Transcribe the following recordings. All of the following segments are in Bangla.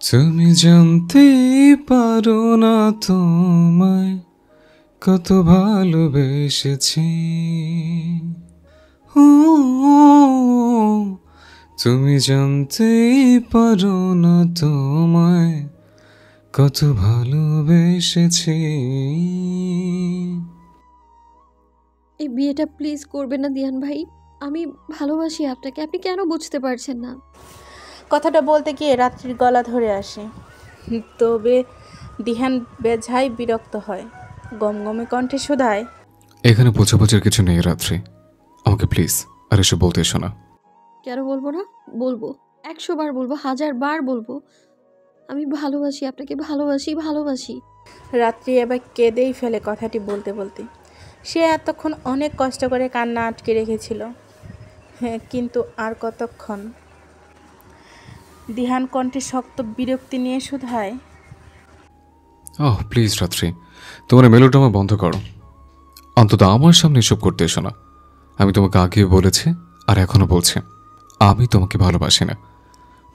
তুমি জানতেই পারো না তোমায় কত ভালোবেসেছি। ও, তুমি জানতেই পারো না তোমায় কত ভালোবেসেছি। এই বিয়েটা প্লিজ করবেন না দিহান ভাই। আমি ভালোবাসি আপনাকে, আপনি কেন বুঝতে পারছেন না? কথাটা বলতে গিয়ে রাত্রির গলা ধরে আসে। তবে দিহান বেজায় বিরক্ত হয়, গমগমে কণ্ঠে শোধায়, এখানে বোঝাবোঝার কিছু নেই রাত্রি, আমাকে প্লিজ আর এসে বলতে এসো না। কেন বলবো না? বলবো, 100 বার বলবো, 1000 বার বলবো। আমি ভালোবাসি আপনাকে, ভালোবাসি ভালোবাসি। রাত্রি এবার কেঁদেই ফেলে কথাটি বলতে বলতে। সে এতক্ষণ অনেক কষ্ট করে কান্না আটকে রেখেছিল, হ্যাঁ, কিন্তু আর কতক্ষণ। দিহান কণ্ঠে শক্ত বিরক্তি নিয়ে শোধায়, ওহ প্লিজ রাত্রি, তোমার মেলোড্রামা বন্ধ করো। অন্তত আমার সামনে এসব করতে এসো না। আমি তোমাকে আগেও বলেছি আর এখনো বলছি, আমি তোমাকে ভালোবাসি না।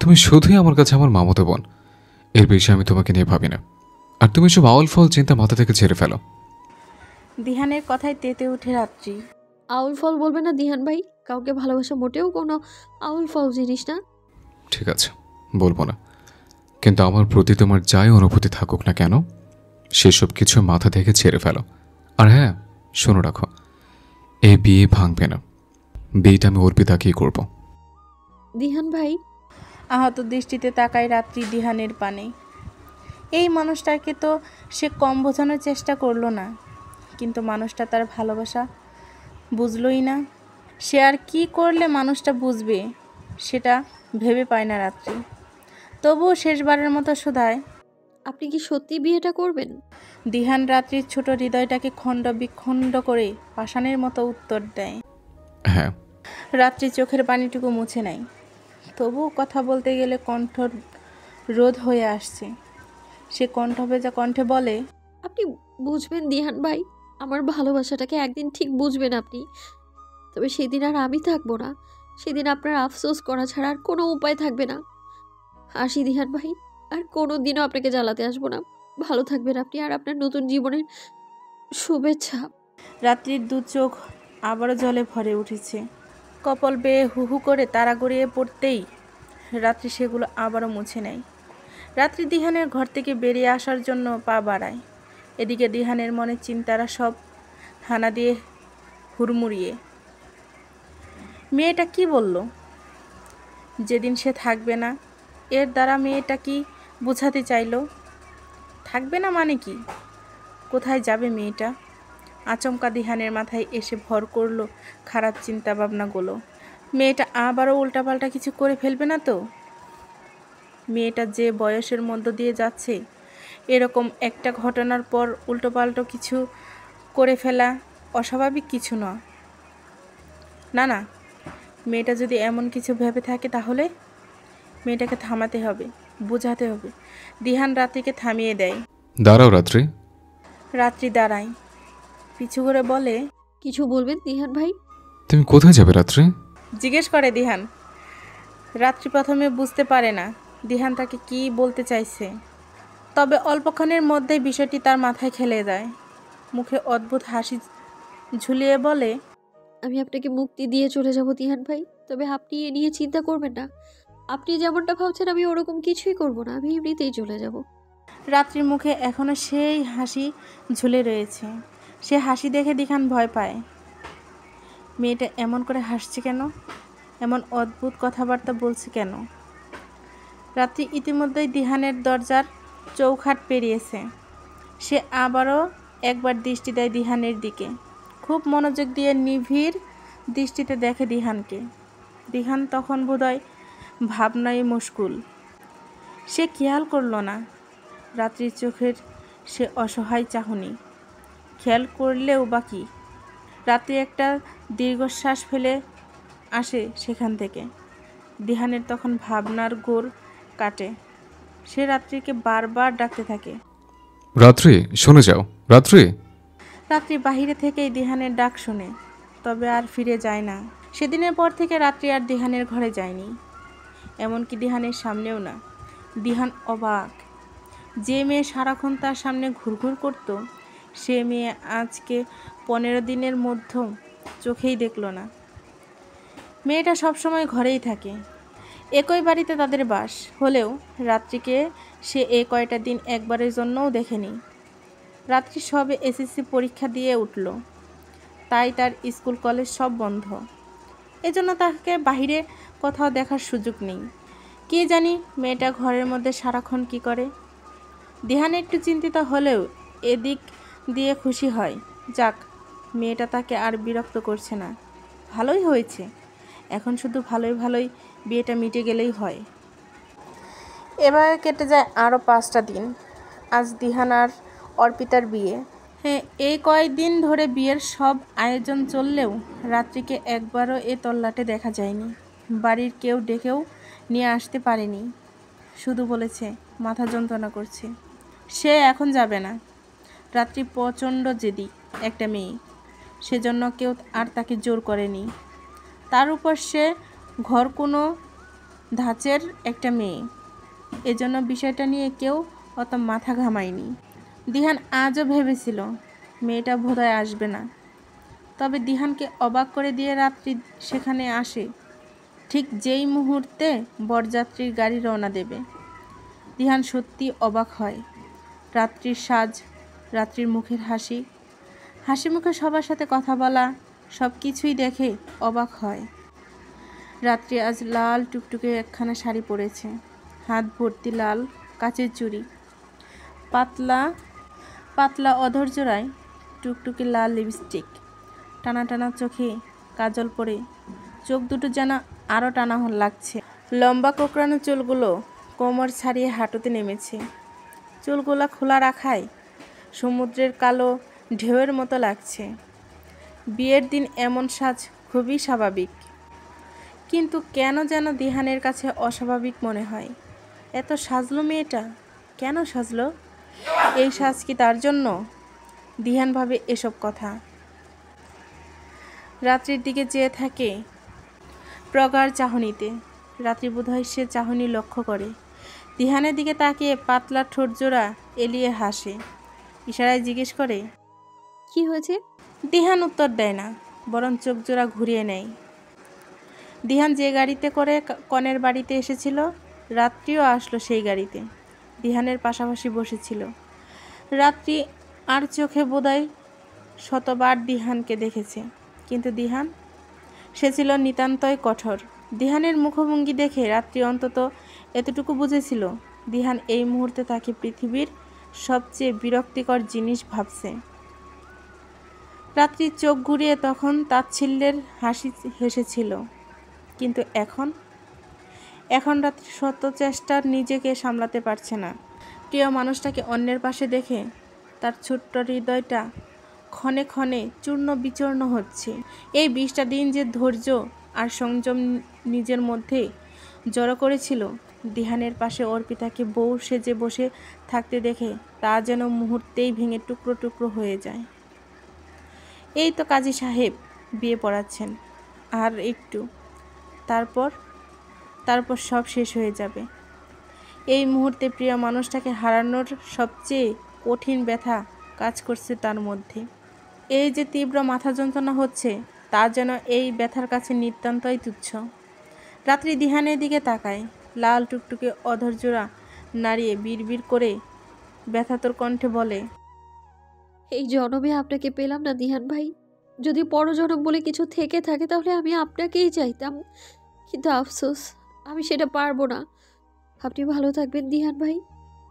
তুমি শুধুই আমার কাছে আমার মামাতো বোন, এর বেশি আমি তোমাকে নিয়ে ভাবি না। আর তুমি সব আউল ফল চিন্তা মাথা থেকে ছেড়ে ফেলো। দিহানের কথায় তেতে উঠে রাত্রি। আউল ফল বলবে না দিহান ভাই, কাউকে ভালোবাসা মোটেও কোনো আউল ফল জিনিস না। ঠিক আছে, বলবো না, কিন্তু আমার প্রতি তোমার যাই অনুভূতি থাকুক না কেন, সেসব কিছু মাথা থেকে ছেড়ে ফেলো। আর হ্যাঁ, শোনো রাখো, এই বিয়ে ভাঙবে না। বিয়েটা আমি অর্পিতাকেই করব। দিহান ভাই। আহত দৃষ্টিতে তাকায় রাত্রি দিহানের পানে। এই মানুষটাকে তো সে কম বোঝানোর চেষ্টা করলো না, কিন্তু মানুষটা তার ভালোবাসা বুঝলই না। সে আর কি করলে মানুষটা বুঝবে সেটা ভেবে পায় না রাত্রি। তবুও শেষবারের মতো শোধায়, আপনি কি সত্যি বিয়েটা করবেন? দিহান রাত্রির ছোট হৃদয়টাকে খণ্ড বিখণ্ড করে পাষাণের মতো উত্তর দেয়। হ্যাঁ। রাত্রি চোখের পানিটুকু মুছে নেয়, তবুও কথা বলতে গেলে কণ্ঠ রোধ হয়ে আসছে। সে কণ্ঠ ভেজা কণ্ঠে বলে, আপনি বুঝবেন দিহান ভাই, আমার ভালোবাসাটাকে একদিন ঠিক বুঝবেন আপনি। তবে সেদিন আর আমি থাকবো না, সেদিন আপনার আফসোস করা ছাড়া আর কোনো উপায় থাকবে না। আসি দিহান ভাই, আর কোনো দিনও আপনাকে জ্বালাতে আসবো না। ভালো থাকবেন আপনি আর আপনার নতুন জীবনের শুভেচ্ছা। রাত্রির দু চোখ আবারও জলে ভরে উঠেছে। কপাল বেয়ে হু হু করে তারা গড়িয়ে পড়তেই রাত্রি সেগুলো আবারও মুছে নেয়। রাত্রি দিহানের ঘর থেকে বেরিয়ে আসার জন্য পা বাড়ায়। এদিকে দিহানের মনে চিন্তারা সব হানা দিয়ে হুড়মুড়িয়ে। মেয়েটা কি বলল? যেদিন সে থাকবে না, এর দ্বারা মেয়েটা কি বোঝাতে চাইল? থাকবে না মানে কি? কোথায় যাবে মেয়েটা? আচমকা দিহানের মাথায় এসে ভর করলো খারাপ চিন্তা ভাবনাগুলো। মেয়েটা আবারও উল্টাপাল্টা কিছু করে ফেলবে না তো? মেয়েটা যে বয়সের মধ্য দিয়ে যাচ্ছে, এরকম একটা ঘটনার পর উল্টোপাল্টো কিছু করে ফেলা অস্বাভাবিক কিছু নয়। না না, মেয়েটা যদি এমন কিছু ভেবে থাকে তাহলে মেয়েটাকে থামাতে হবে, বোঝাতে হবে। দিহান রাত্রিকে থামিয়ে দেয়। দাঁড়াও রাত্রি। রাত্রি দাঁড়ায়, পিছু করে বলে, কিছু বলবেন দিহান ভাই? তুমি কোথায় যাবে রাত্রি? জিজ্ঞেস করে দিহান। রাত্রি প্রথমে বুঝতে পারে না দিহান তাকে কি বলতে চাইছে, তবে অল্পক্ষণের মধ্যেই বিষয়টি তার মাথায় খেলে যায়। মুখে অদ্ভুত হাসি ঝুলিয়ে বলে, আমি আপনাকে মুক্তি দিয়ে চলে যাব দিহান ভাই, তবে আপনি এ নিয়ে চিন্তা করবেন না। আপনি যেমনটা ভাবছেন আমি ওরকম কিছুই করব না, আমি এমনিতেই চলে যাব। রাত্রির মুখে এখনো সেই হাসি ঝুলে রয়েছে। সে হাসি দেখে দিহান ভয় পায়। মেয়েটা এমন করে হাসছে কেন? এমন অদ্ভুত কথাবার্তা বলছে কেন? রাত্রি ইতিমধ্যেই দিহানের দরজার চৌখাট পেরিয়েছে। সে আবারও একবার দৃষ্টি দেয় দিহানের দিকে। খুব মনোযোগ দিয়ে নিবিড় দৃষ্টিতে দেখে দিহানকে। দিহান তখন বোধহয় ভাবনায় মশগুল। সে খেয়াল করল না রাত্রির চোখের সে অসহায় চাহনি। খেয়াল করলেও বাকি, রাত্রি একটা দীর্ঘশ্বাস ফেলে আসে সেখান থেকে। দিহানের তখন ভাবনার গোর কাটে। সে রাত্রিকে বারবার ডাকতে থাকে, রাত্রি শুনে যাও, রাত্রি। রাত্রি বাহিরে থেকেই দিহানের ডাক শোনে, তবে আর ফিরে যায় না। সেদিনের পর থেকে রাত্রি আর দিহানের ঘরে যায়নি, এমনকি দিহানের সামনেও না। দিহান অবাক, যে মেয়ে সারাক্ষণ তার সামনে ঘুরঘুর করত, সে মেয়ে আজকে 15 দিনের মধ্যে চোখেই দেখল না। মেয়েটা সবসময় ঘরেই থাকে, একই বাড়িতে তাদের বাস হলেও রাত্রিকে সে এই কয়টা দিন একবারের জন্যও দেখেনি। রাত্রি সবে এসএসসি পরীক্ষা দিয়ে উঠল, তাই তার স্কুল কলেজ সব বন্ধ, এজন্য তাকে বাইরে কোথাও দেখার সুযোগ নেই। কে জানি মেয়েটা ঘরের মধ্যে সারাক্ষণ কি করে। দিহান একটু চিন্তিত হলেও এদিক দিয়ে খুশি হয়, যাক মেয়েটা তাকে আর বিরক্ত করছে না, ভালোই হয়েছে। এখন শুধু ভালোই ভালোই বিয়েটা মিটে গেলেই হয়। এভাবে কেটে যায় আরও 5টা দিন। আজ দিহান আর অর্পিতার বিয়ে। হ্যাঁ, এই কয়েকদিন ধরে বিয়ের সব আয়োজন চললেও রাত্রিকে একবারও এ তল্লাটে দেখা যায়নি। বাড়ির কেউ ডেকেও নিয়ে আসতে পারেনি, শুধু বলেছে মাথা যন্ত্রণা করছে, সে এখন যাবে না। রাত্রি প্রচণ্ড জেদি একটা মেয়ে, সেজন্য কেউ আর তাকে জোর করেনি। তার উপর সে ঘর কোনো ধাঁচের একটা মেয়ে, এজন্য বিষয়টা নিয়ে কেউ অত মাথা ঘামায়নি। দিহান আজও ভেবেছিল মেয়েটা বোধহয় আসবে না, তবে দিহানকে অবাক করে দিয়ে রাত্রি সেখানে আসে ঠিক যেই মুহূর্তে বরযাত্রীর গাড়ি রওনা দেবে। দিহান সত্যি অবাক হয়। রাত্রির সাজ, রাত্রির মুখের হাসি, হাসি মুখে সবার সাথে কথা বলা, সব কিছুই দেখে অবাক হয়। রাত্রি আজ লাল টুকটুকে একখানা শাড়ি পরেছে, হাত ভর্তি লাল কাচের চুড়ি, পাতলা পাতলা অধরজোড়ায় টুকটুকে লাল লিপস্টিক, টানা টানা চোখে কাজল পরে চোখ দুটো যেন আরও টানা লাগছে। লম্বা কোঁকড়ানো চুলগুলো কোমর ছাড়িয়ে হাঁটুতে নেমেছে, চুলগুলো খোলা রাখায় সমুদ্রের কালো ঢেউয়ের মতো লাগছে। বিয়ের দিন এমন সাজ খুবই স্বাভাবিক, কিন্তু কেন যেন দিহানের কাছে অস্বাভাবিক মনে হয়। এত সাজলো মেয়েটা, কেন সাজলো? এই সাজ কি তার জন্য? দিহান ভাবে এসব কথা। রাত্রির দিকে চেয়ে থাকে প্রগাঢ় চাহনিতে। রাত্রি বোধহয় সে চাহনি লক্ষ্য করে, দিহানের দিকে তাকিয়ে পাতলা ঠোঁটজোড়া এলিয়ে হাসে, ইশারায় জিজ্ঞেস করে কি হয়েছে? দিহান উত্তর দেয় না, বরং চোখ জোড়া ঘুরিয়ে নেয়। দিহান যে গাড়িতে করে কনের বাড়িতে এসেছিল, রাত্রিও আসলো সেই গাড়িতে, দিহানের পাশাপাশি বসেছিল। রাত্রি আর চোখে বোধহয় শতবার দিহানকে দেখেছে, কিন্তু দিহান, সে ছিল নিতান্তই কঠোর। দিহানের মুখভঙ্গি দেখে রাত্রি অন্তত এতটুকু বুঝেছিল, দিহান এই মুহূর্তে তাকে পৃথিবীর সবচেয়ে বিরক্তিকর জিনিস ভাবছে। রাত্রি চোখ ঘুরিয়ে তখন তাচ্ছিল্যের হাসি হেসেছিল, কিন্তু এখন রাত্রি শত চেষ্টার নিজেকে সামলাতে পারছে না। প্রিয় মানুষটাকে অন্যের পাশে দেখে তার ছোট্ট হৃদয়টা ক্ষণে ক্ষণে চূর্ণ বিচূর্ণ হচ্ছে। এই 20টা দিন যে ধৈর্য আর সংযম নিজের মধ্যে জড়ো করেছিল, দিহানের পাশে অর্পিতাকে বউ সেজে বসে থাকতে দেখে তা যেন মুহূর্তেই ভেঙে টুকরো টুকরো হয়ে যায়। এই তো কাজী সাহেব বিয়ে পড়াচ্ছেন, আর একটু, তারপর সব শেষ হয়ে যাবে। এই মুহূর্তে প্রিয় মানুষটাকে হারানোর সবচেয়ে কঠিন ব্যথা কাজ করছে তার মধ্যে। এই যে তীব্র মাথা যন্ত্রণা হচ্ছে, তা যেন এই ব্যথার কাছে নিতান্তই তুচ্ছ। রাত্রি দিহানের দিকে তাকায়, লাল টুকটুকে অধরজোড়া নাড়িয়ে বিড়বিড় করে ব্যথাতর কণ্ঠে বলে, এই জনমে আপনাকে পেলাম না দিহান ভাই। যদি পরজনম বলে কিছু থেকে থাকে তাহলে আমি আপনাকেই চাইতাম, কিন্তু আফসোস আমি সেটা পারবো না। আপনি ভালো থাকবেন দিহান ভাই,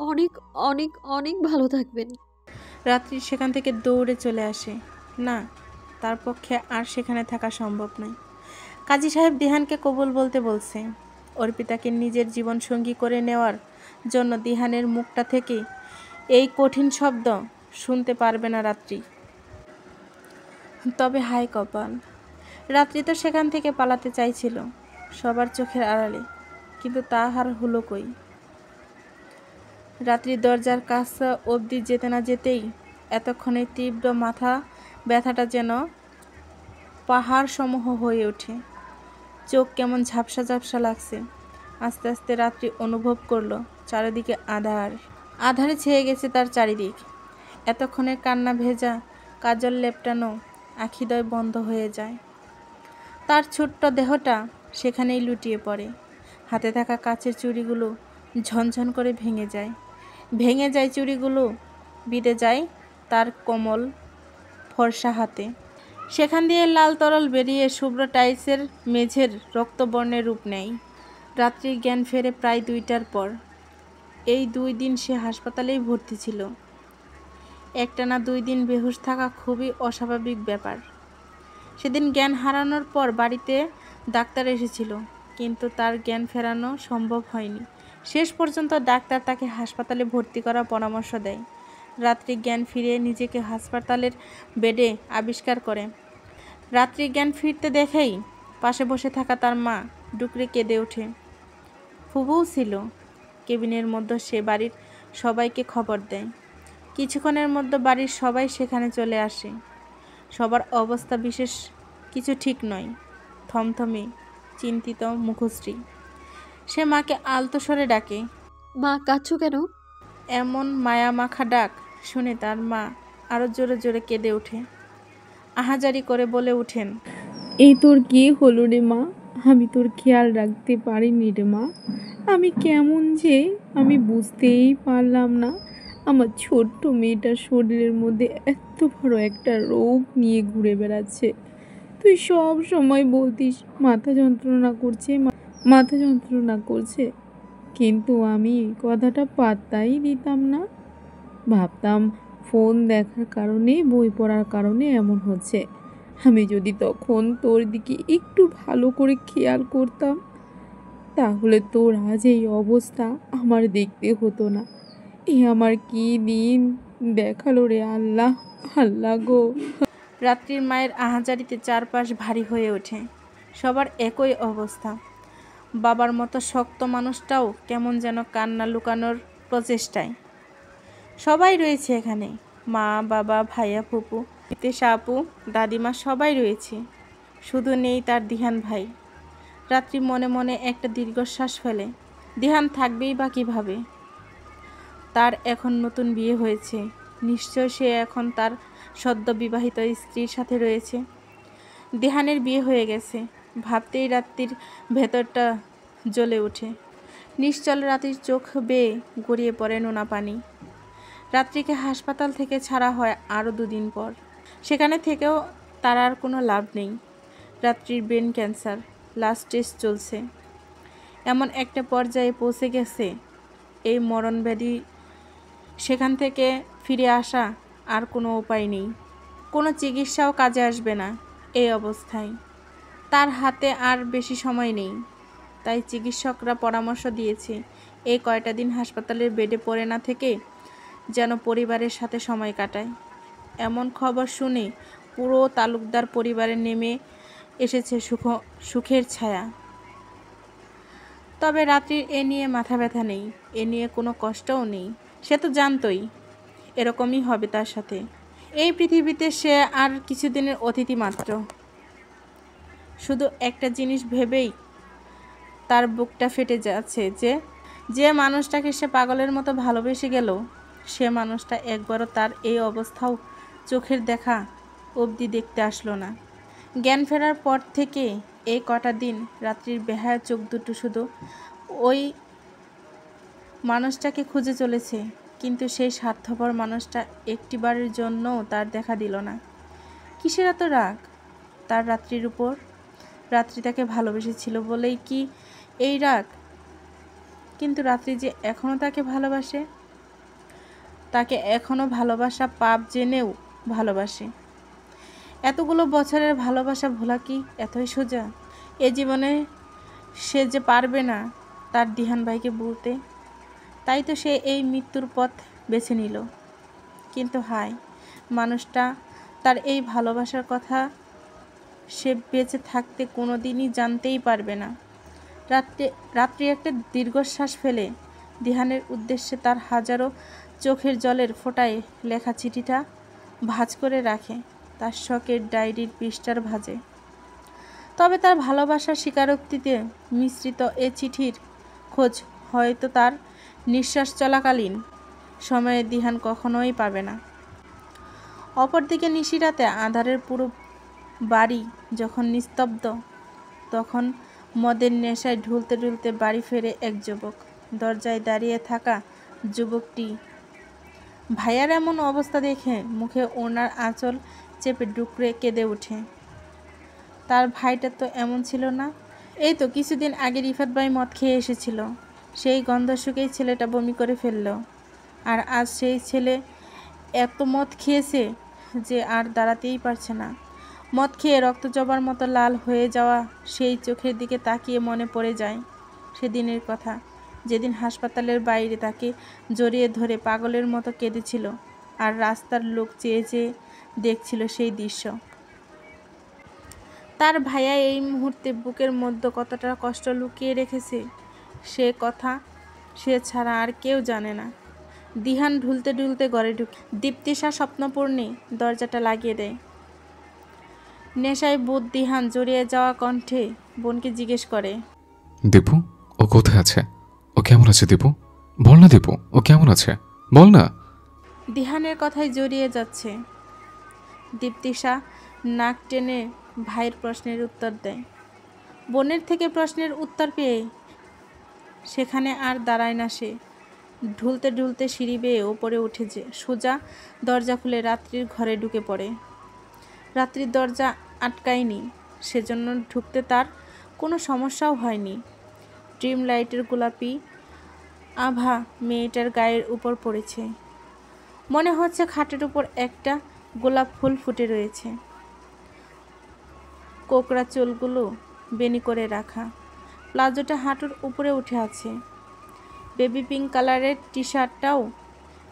অনেক অনেক অনেক ভালো থাকবেন। রাত্রি সেখান থেকে দৌড়ে চলে আসে। না, তার পক্ষে আর সেখানে থাকা সম্ভব নয়। কাজী সাহেব দিহানকে কবুল বলতে বলছে। অর্পিতাকে নিজের জীবন সঙ্গী করে নেওয়ার জন্য দিহানের মুখটা থেকে এই কঠিন শব্দ শুনতে পারবে না রাত্রি। তবে হায় কপাল, রাত্রি তো সেখান থেকে পালাতে চাইছিল সবার চোখের আড়ালে, কিন্তু তা আর হলো কই। রাত্রি দরজার কাছে অবধি যেতে না যেতেই এতক্ষণে তীব্র মাথা ব্যথাটা যেন পাহাড় সমূহ হয়ে ওঠে। চোখ কেমন ঝাপসা ঝাপসা লাগছে। আস্তে আস্তে রাত্রি অনুভব করলো চারিদিকে আধার। আধারে ছেয়ে গেছে তার চারিদিক। এতক্ষণের কান্না ভেজা, কাজল লেপটানো আখিদয় বন্ধ হয়ে যায়। তার ছোট্ট দেহটা সেখানেই লুটিয়ে পড়ে। হাতে থাকা কাচের চুড়িগুলো ঝনঝন করে ভেঙে যায়। ভেঙে যায় চুড়িগুলো, বিঁধে যায় তার কোমল ফর্সা হাতে। সেখান দিয়ে লাল তরল বেরিয়ে শুভ্র টাইলসের মেঝের রক্তবর্ণের রূপ নেয়। রাত্রির জ্ঞান ফেরে প্রায় 2টার পর। এই 2 দিন সে হাসপাতালেই ভর্তি ছিল। একটানা 2 দিন বেহুশ থাকা খুবই অস্বাভাবিক ব্যাপার। সেদিন জ্ঞান হারানোর পর বাড়িতে ডাক্তার এসেছিল, কিন্তু তার জ্ঞান ফেরানো সম্ভব হয়নি। শেষ পর্যন্ত ডাক্তার তাকে হাসপাতালে ভর্তি করার পরামর্শ দেয়। রাত্রি জ্ঞান ফিরে নিজেকে হাসপাতালের বেডে আবিষ্কার করে। রাত্রি জ্ঞান ফিরতে দেখেই পাশে বসে থাকা তার মা ডুকরে কেঁদে ওঠে। ফুবুও ছিল কেবিনের মধ্যে। সে বাড়ির সবাইকে খবর দেয়। কিছুক্ষণের মধ্যে বাড়ির সবাই সেখানে চলে আসে। সবার অবস্থা বিশেষ কিছু ঠিক নয়। থমথমে, চিন্তিত মুখশ্রী। সে মাকে আলতো স্বরে ডাকে। মা, কাঁদছো কেন? এমন মায়া মাখা ডাক শুনে তার মা আরও জোরে জোরে কেঁদে ওঠে। আহাজারি করে বলে ওঠেন, এই তোর কি হলো রে মা? আমি তোর খেয়াল রাখতে পারিনি রে মা। আমি কেমন যে আমি বুঝতেই পারলাম না। আমার ছোট্ট মেয়েটার শরীরের মধ্যে এত বড় একটা রোগ নিয়ে ঘুরে বেড়াচ্ছে। তুই সব সময় বলতিস মাথা যন্ত্রণা করছে, মাথা যন্ত্রণা করছে, কিন্তু আমি কথাটা পাত্তাই দিতাম না। ভাবতাম ফোন দেখার কারণে, বই পড়ার কারণে এমন হচ্ছে। আমি যদি তখন তোর দিকে একটু ভালো করে খেয়াল করতাম, তাহলে তোর আজ এই অবস্থা আমার দেখতে হতো না। এ আমার কি দিন দেখালো রে আল্লাহ, আল্লাহ গো। রাত্রির মায়ের আহাজারিতে চারপাশ ভারী হয়ে ওঠে। সবার একই অবস্থা। বাবার মতো শক্ত মানুষটাও কেমন যেন কান্না লুকানোর প্রচেষ্টায়। সবাই রয়েছে এখানে। মা, বাবা, ভাইয়া, ফুপু, তেশা আপু, দাদিমা সবাই রয়েছে। শুধু নেই তার দিহান ভাই। রাত্রি মনে মনে একটা দীর্ঘশ্বাস ফেলে। দিহান থাকবেই বা কীভাবে? তার এখন নতুন বিয়ে হয়েছে। নিশ্চয় সে এখন তার সদ্য বিবাহিত স্ত্রীর সাথে রয়েছে। দিহানের বিয়ে হয়ে গেছে ভাবতেই রাত্রির ভেতরটা জ্বলে ওঠে। নিশ্চল রাত্রির চোখ বেয়ে গড়িয়ে পড়ে নোনা পানি। রাত্রিকে হাসপাতাল থেকে ছাড়া হয় আরও 2 দিন পর। সেখানে থেকেও তার আর কোনো লাভ নেই। রাত্রির ব্রেন ক্যান্সার, লাস্ট টেস্ট চলছে। এমন একটা পর্যায়ে পৌঁছে গেছে এই মরণব্যাধি, সেখান থেকে ফিরে আসা আর কোনো উপায় নেই। কোনো চিকিৎসাও কাজে আসবে না এই অবস্থায়। তার হাতে আর বেশি সময় নেই। তাই চিকিৎসকরা পরামর্শ দিয়েছে এই কয়টা দিন হাসপাতালের বেডে পড়ে না থেকে যেন পরিবারের সাথে সময় কাটায়। এমন খবর শুনে পুরো তালুকদার পরিবারে নেমে এসেছে সুখের ছায়া। তবে রাত্রির এ নিয়ে মাথা ব্যথা নেই, এ নিয়ে কোনো কষ্টও নেই। সে তো জানতই এরকমই হবে তার সাথে। এই পৃথিবীতে সে আর কিছুদিনের অতিথি মাত্র। শুধু একটা জিনিস ভেবেই তার বুকটা ফেটে যাচ্ছে, যে মানুষটাকে সে পাগলের মতো ভালোবেসে গেল, সে মানুষটা একবারও তার এই অবস্থাও চোখের দেখা অবধি দেখতে আসলো না। জ্ঞান ফেরার পর থেকে এই কটা দিন রাত্রির বেহায়া চোখ দুটো শুধু ওই মানুষটাকে খুঁজে চলেছে, কিন্তু সেই স্বার্থপর মানুষটা একটিবারের জন্যও তার দেখা দিল না। কিসের এত রাগ তার রাত্রির উপর? রাত্রি তাকে ভালোবেসেছিল বলেই কি এই রাগ? কিন্তু রাত্রি যে এখনও তাকে ভালোবাসে, তাকে এখনও ভালোবাসা পাপ জেনেও ভালোবাসে। এতগুলো বছরের ভালোবাসা ভোলা কি এতই সোজা? এ জীবনে সে যে পারবে না তার দিহান ভাইকে বলতে, তাই তো সে এই মৃত্যুর পথ বেছে নিল। কিন্তু হায়, মানুষটা তার এই ভালোবাসার কথা সে বেঁচে থাকতে কোনো দিনই জানতেই পারবে না। রাত্রি একটা দীর্ঘশ্বাস ফেলে দিহানের উদ্দেশ্যে তার হাজারো চোখের জলের ফোঁটায় লেখা চিঠিটা ভাঁজ করে রাখে তার শখের ডায়েরির পৃষ্ঠার ভাঁজে। তবে তার ভালোবাসার স্বীকারোক্তিতে মিশ্রিত এ চিঠির খোঁজ হয়তো তার নিঃশ্বাস চলাকালীন সময়ে দিহান কখনোই পাবে না। অপরদিকে নিশিরাতে আঁধারের পুরো বাড়ি যখন নিস্তব্ধ, তখন মদের নেশায় ঢুলতে ঢুলতে বাড়ি ফেরে এক যুবক। দরজায় দাঁড়িয়ে থাকা যুবকটি ভাইয়ার এমন অবস্থা দেখে মুখে ওনার আঁচল চেপে ডুকরে কেঁদে ওঠে। তার ভাইটা তো এমন ছিল না। এই তো কিছুদিন আগে রিফাত ভাই মদ খেয়ে এসেছিল, সেই গন্ধ শুকেই ছেলেটা বমি করে ফেলল। আর আজ সেই ছেলে এত মদ খেয়েছে যে আর দাঁড়াতেই পারছে না। মদ খেয়ে রক্ত জবার মতো লাল হয়ে যাওয়া সেই চোখের দিকে তাকিয়ে মনে পড়ে যায় সেদিনের কথা, যেদিন হাসপাতালের বাইরে তাকে জড়িয়ে ধরে পাগলের মতো কেঁদেছিল আর রাস্তার লোক চেয়ে চেয়ে দেখছিল সেই দৃশ্য। তার ভাইয়া এই মুহূর্তে বুকের মধ্যে কতটা কষ্ট লুকিয়ে রেখেছে সে কথা সে ছাড়া আর কেউ জানে না। দিহান ঢুলতে ঢুলতে ঘরে ঢুকে দীপ্তিশা স্বপ্নপূর্ণে দরজাটা লাগিয়ে দেয়। নেশায় বুধ দিহান জড়িয়ে যাওয়া কণ্ঠে বোনকে জিজ্ঞেস করে, দীপু, ও কোথায় আছে? ও কেমন আছে দীপু? বল না দীপু, ও কেমন আছে? বল না। দিহানের কথায় জড়িয়ে যাচ্ছে। দীপ্তিশা নাক টেনে ভাইয়ের প্রশ্নের উত্তর দেয়। বোনের থেকে প্রশ্নের উত্তর পেয়ে সেখানে আর দাঁড়ায় না সে। ঢুলতে ঢুলতে সিঁড়ি বেয়ে ওপরে উঠে যে সোজা দরজা খুলে রাত্রির ঘরে ঢুকে পড়ে। রাত্রির দরজা আটকায়নি, সেজন্য ঢুকতে তার কোনো সমস্যাও হয়নি। ড্রিম লাইটের গোলাপি আভা মেয়েটার গায়ের উপর পড়েছে। মনে হচ্ছে খাটের উপর একটা গোলাপ ফুল ফুটে রয়েছে। কোকড়া চুলগুলো বেনি করে রাখা, প্লাজোটা হাঁটুর উপরে উঠে আছে। বেবি পিঙ্ক কালারের টি শার্টটাও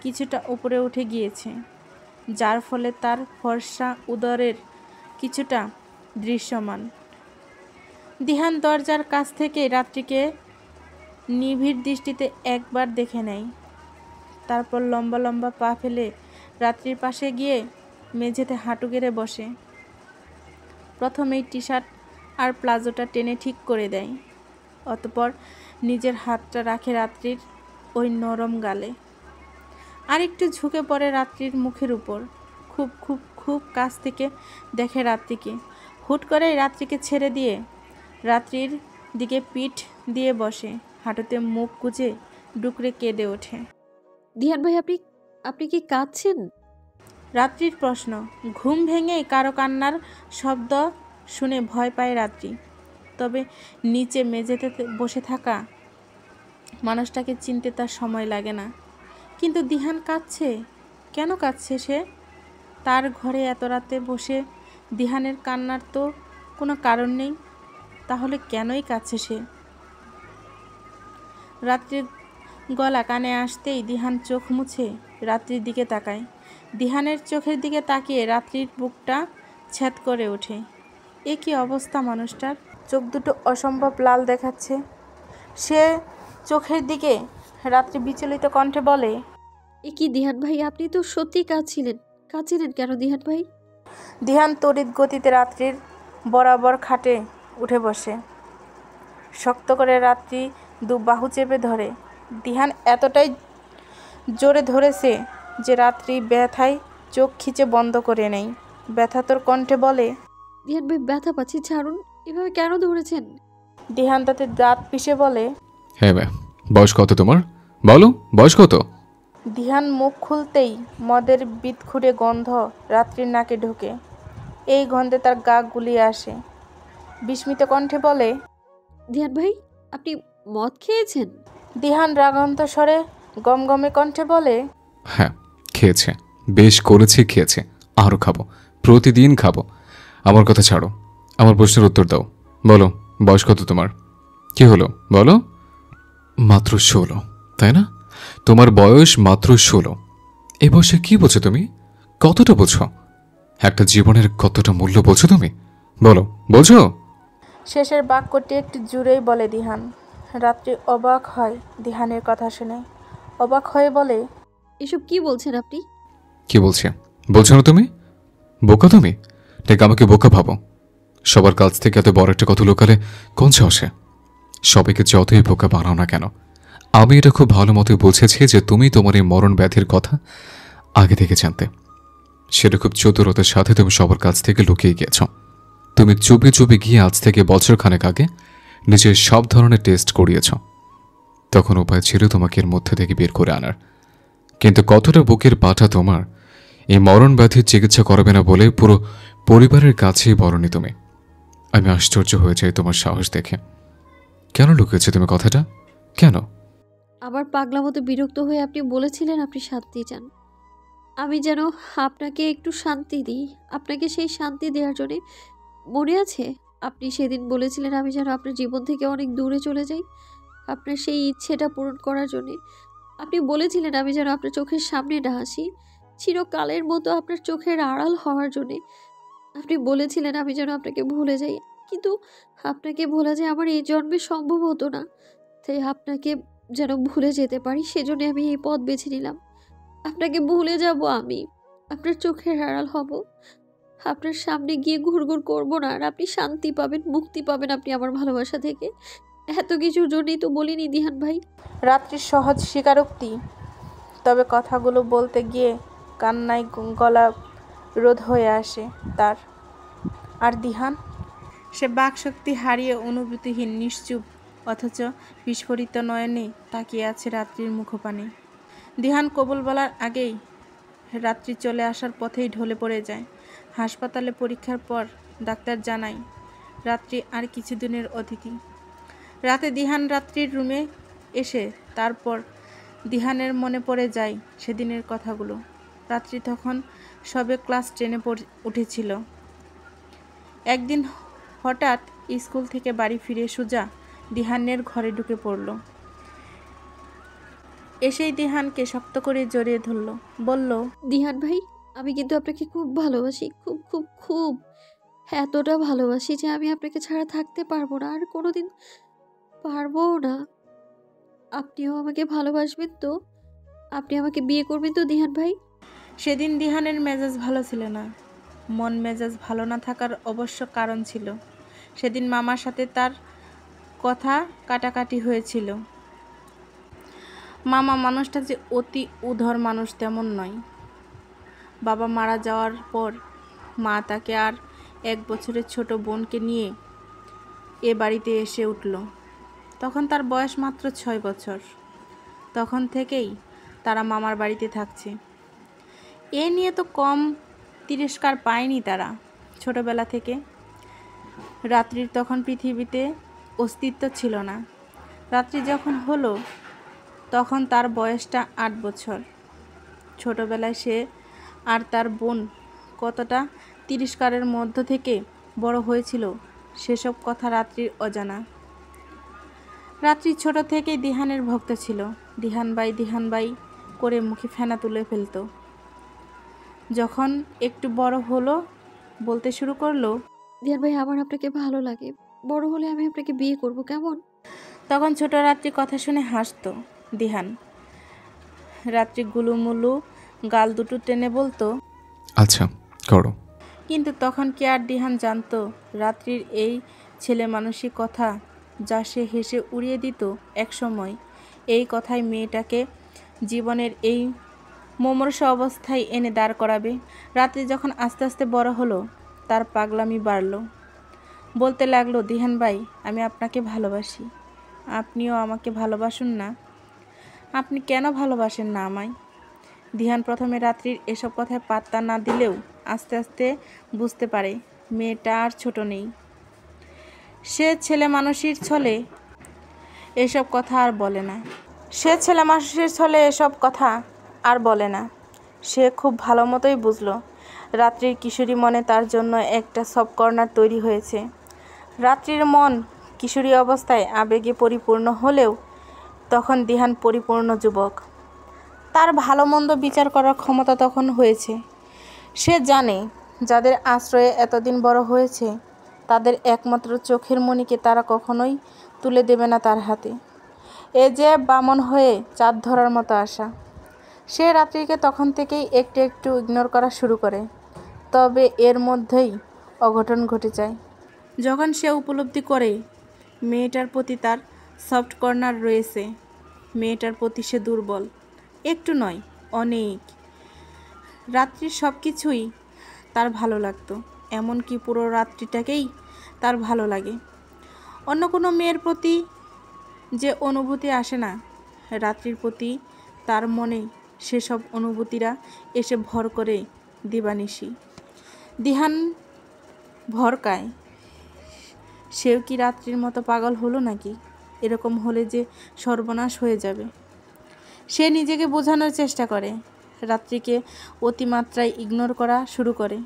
কিছুটা উপরে উঠে গিয়েছে, যার ফলে তার ফর্সা উদরের কিছুটা দৃশ্যমান। দিহান দরজার কাছ থেকে রাত্রিকে নিবিড় দৃষ্টিতে একবার দেখে নেয়, তারপর লম্বা লম্বা পা ফেলে রাত্রির পাশে গিয়ে মেঝেতে হাঁটু গেড়ে বসে। প্রথমেই টি শার্ট আর প্লাজোটা টেনে ঠিক করে দেয়, অতঃপর নিজের হাতটা রাখে রাত্রির ওই নরম গালে। আর একটু ঝুঁকে পড়ে রাত্রির মুখের উপর। খুব খুব খুব কাছ থেকে দেখে রাত্রিকে। হুট করেই রাত্রিকে ছেড়ে দিয়ে রাত্রির দিকে পিঠ দিয়ে বসে, হাঁটুতে মুখ গুজে ডুকরে কেঁদে ওঠে। দিহান ভাই, আপনি আপনি কি কাঁদছেন? রাত্রির প্রশ্ন। ঘুম ভেঙেই কারো কান্নার শব্দ শুনে ভয় পায় রাত্রি। তবে নিচে মেঝেতে বসে থাকা মানুষটাকে চিনতে তার সময় লাগে না। কিন্তু দিহান কাঁদছে। কেন কাঁদছে সে? তার ঘরে এত রাতে বসে দিহানের কান্নার তো কোনো কারণ নেই, তাহলে কেনই কাঁদছে সে? রাত্রির গলা কানে আসতেই দিহান চোখ মুছে রাত্রির দিকে তাকায়। দিহানের চোখের দিকে তাকিয়ে রাত্রির বুকটা ছ্যাদ করে ওঠে। এ কী অবস্থা মানুষটার? চোখ দুটো অসম্ভব লাল দেখাচ্ছে। সে চোখের দিকে রাত্রি বিচলিত কণ্ঠে বলে, এ কি দিহান ভাই, আপনি তো সত্যি কাঁদছিলেন কেন দিহান ভাই? দিহান তড়িৎ গতিতে রাত্রির বরাবর খাটে উঠে বসে। শক্ত করে রাত্রি দু বাহু চেপে ধরে। দিহান এতটাই জোরে ধরেছে যে রাত্রি ব্যথায় চোখ খিচে বন্ধ করে নেয়। ব্যথাতর কণ্ঠে বলে, দিহান ভাই, ব্যথা পাচ্ছি, ছাড়ুন। এভাবে কেন ধরেছেন? দিহান তাতে দাঁত পিষে বলে, হ্যাঁ ম্যাম, বয়স কত তোমার? বলো, বয়স কত? দিহান মুখ খুলতেই মদের বিদখুঁড়ে গন্ধ রাত্রির নাকে ঢোকে। এই গন্ধে তার গা গুলিয়ে আসে। বিস্মিত কণ্ঠে বলে, দিহান ভাই, আপনি মদ খেয়েছেন? দিহান রাগান্ত স্বরে গমগমে কণ্ঠে বলে, হ্যাঁ, খেয়েছে, বেশ করেছে, খেয়েছে, আরও খাবো, প্রতিদিন খাবো। আমার কথা ছাড়ো, আমার প্রশ্নের উত্তর দাও। বলো, বয়স কত তোমার? কি হলো বলো? মাত্র 16, তাই না? তোমার বয়স মাত্র 16। এই বয়সে কি বোঝো তুমি? কতটা বোঝো? একটা জীবনের কতটা মূল্য বোঝো তুমি? বলো, বোঝো? শেষের বাক্যটি একটু জুড়েই বলে দিহান। রাত্রি অবাক হয় দিহানের কথা শুনে। অবাক হয়ে বলে, এসব কি বলছেন আপনি? কি বলছে? বলছো না তুমি? বোকা তুমি? ঠিক আমাকে বোকা ভাবো? সবার কাছ থেকে এত বড় একটা কথা লুকালে কোন সাহসে? সবাইকে যতই বোকা বানাও না কেন, আমি এটা খুব ভালো মতো বুঝেছি যে তুমি তোমার এই মরণ ব্যাধির কথা আগে থেকে জানতে। সেটা খুব চতুরতার সাথে তুমি সবার কাছ থেকে লুকিয়ে গিয়েছ। তুমি চুপি চুপি গিয়ে আজ থেকে বছরখানেক আগে নিজের সব ধরনের টেস্ট করিয়েছ। তখন উপায় ছিল তোমাকে এর মধ্যে থেকে বের করে আনার, কিন্তু কতটা বুকের পাটা তোমার এই মরণ ব্যাধির চিকিৎসা করবে না বলে পুরো পরিবারের কাছেই বলনি তুমি। আমি আশ্চর্য হয়ে যাই তোমার সাহস দেখে। কেন লুকিয়েছো তুমি কথাটা? কেন? আমার পাগলামতো বিরক্ত হয়ে আপনি বলেছিলেন আপনি শান্তি চান, আমি যেন আপনাকে একটু শান্তি দিই। আপনাকে সেই শান্তি দেওয়ার জন্যে মনে আছে আপনি সেদিন বলেছিলেন আমি যেন আপনার জীবন থেকে অনেক দূরে চলে যাই। আপনার সেই ইচ্ছেটা পূরণ করার জন্যে আপনি বলেছিলেন আমি যেন আপনার চোখের সামনে না আসি, চিরকালের মতো আপনার চোখের আড়াল হওয়ার জন্যে আপনি বলেছিলেন আমি যেন আপনাকে ভুলে যাই। কিন্তু আপনাকে ভোলা যায় আমার এই জন্মে সম্ভব হতো না, তাই আপনাকে যেন ভুলে যেতে পারি সেজন্য আমি এই পথ বেছে নিলাম। আপনাকে ভুলে যাব, আমি আপনার চোখের আড়াল হব, আপনার সামনে গিয়ে ঘুরঘুর করবো না, আর আপনি শান্তি পাবেন, মুক্তি পাবেন আপনি আমার ভালোবাসা থেকে। এত কিছুর জন্যই তো বলিনি দিহান ভাই। রাত্রির সহজ স্বীকারোক্তি, তবে কথাগুলো বলতে গিয়ে কান্নায় গলা রোধ হয়ে আসে তার। আর দিহান, সে বাকশক্তি হারিয়ে অনুভূতিহীন, নিশ্চুপ, অথচ বিস্ফোরিত নয়নে তাকিয়ে আছে রাত্রির মুখপানে। দিহান কবুল বলার আগেই রাত্রি চলে আসার পথেই ঢলে পড়ে যায়। হাসপাতালে পরীক্ষার পর ডাক্তার জানায় রাত্রি আর কিছুদিনের অতিথি। রাতে দিহান রাত্রির রুমে এসে তারপর দিহানের মনে পড়ে যায় সেদিনের কথাগুলো। রাত্রি তখন সবে ক্লাস 10-এ উঠেছিল। একদিন হঠাৎ স্কুল থেকে বাড়ি ফিরে সুজা দিহানের ঘরে ঢুকে পড়ল। এসেই দিহানকে শক্ত করে জড়িয়ে ধরল, বলল, দিহান ভাই, আমি কিন্তু আপনাকে খুব ভালোবাসি, খুব খুব খুব, এতটা ভালোবাসি যে আমি আপনাকে ছাড়া থাকতে পারবো না, আর কোনোদিন পারবো না। আপনিও আমাকে ভালোবাসবেন তো? আপনি আমাকে বিয়ে করবেন তো দিহান ভাই? সেদিন দিহানের মেজাজ ভালো ছিল না। মন মেজাজ ভালো না থাকার অবশ্য কারণ ছিল। সেদিন মামার সাথে তার কথা কাটাকাটি হয়েছিল। মামা মানুষটা যে অতি উদার মানুষ তেমন নয়। বাবা মারা যাওয়ার পর মা তাকে আর 1 বছরের ছোট বোনকে নিয়ে এ বাড়িতে এসে উঠল। তখন তার বয়স মাত্র 6 বছর। তখন থেকেই তারা মামার বাড়িতে থাকছে। এ নিয়ে তো কম তিরস্কার পায়নি তারা ছোটবেলা থেকে। রাত্রির তখন পৃথিবীতে অস্তিত্ব ছিল না। রাত্রি যখন হলো তখন তার বয়সটা 8 বছর। ছোটবেলায় সে আর তার বোন কতটা তিরস্কারের মধ্য থেকে বড় হয়েছিল সেসব কথা রাত্রির অজানা। রাত্রি ছোট থেকেই দিহানের ভক্ত ছিল। দিহান বাই করে মুখে ফেনা তুলে ফেলত। যখন একটু বড় হলো বলতে শুরু করলো, দিহান ভাই, আমার আপনাকে ভালো লাগে, বড় হলে আমি আপনাকে বিয়ে করব, কেমন? তখন ছোট রাত্রি কথা শুনে হাসতো দিহান। রাত্রি গুলুমুলু গাল দুটো টেনে বলতো, আচ্ছা করো। কিন্তু তখন কি আর দিহান জানতো রাত্রির এই ছেলে মানসিক কথা, যা সে হেসে উড়িয়ে দিত একসময়, এই কথাই মেয়েটাকে জীবনের এই মুমূর্ষ অবস্থায় এনে দাঁড় করাবে। রাত্রি যখন আস্তে আস্তে বড় হলো তার পাগলামি বাড়ল। বলতে লাগলো, দিহান ভাই, আমি আপনাকে ভালোবাসি, আপনিও আমাকে ভালোবাসুন না। আপনি কেন ভালোবাসেন না আমায়? দিহান প্রথমে রাত্রির এসব কথায় পাত্তা না দিলেও আস্তে আস্তে বুঝতে পারে মেয়েটা আর ছোট নেই। সে ছেলে মানুষের ছলে এসব কথা আর বলে না। সে খুব ভালো মতোই বুঝলো রাত্রির কিশোরী মনে তার জন্য একটা সফট কর্নার তৈরি হয়েছে। রাত্রির মন কিশোরী অবস্থায় আবেগে পরিপূর্ণ হলেও তখন দিহান পরিপূর্ণ যুবক। তার ভালো মন্দ বিচার করার ক্ষমতা তখন হয়েছে। সে জানে যাদের আশ্রয়ে এতদিন বড় হয়েছে তাদের একমাত্র চোখের মণিকে তারা কখনোই তুলে দেবে না তার হাতে। এ যে বামন হয়ে চাঁদ ধরার মতো আশা। সে রাত্রিকে তখন থেকেই একটু একটু ইগনোর করা শুরু করে। তবে এর মধ্যেই অঘটন ঘটে যায়। যখন সে উপলব্ধি করে মেয়েটার প্রতি তার সফট কর্নার রয়েছে, মেয়েটার প্রতি সে দুর্বল, একটু নয় অনেক। রাত্রির সব কিছুই তার ভালো লাগতো, এমনকি পুরো রাত্রিটাকেই তার ভালো লাগে। অন্য কোনো মেয়ের প্রতি যে অনুভূতি আসে না, রাত্রির প্রতি তার মনে সেসব অনুভূতিরা এসে ভর করে দিবানিশি। দিহান ভরকায়, সেও কি রাত্রির মতো পাগল হলো নাকি? এরকম হলে যে সর্বনাশ হয়ে যাবে। সে নিজেকে বোঝানোর চেষ্টা করে, রাত্রিকে অতিমাত্রায় ইগনোর করা শুরু করে।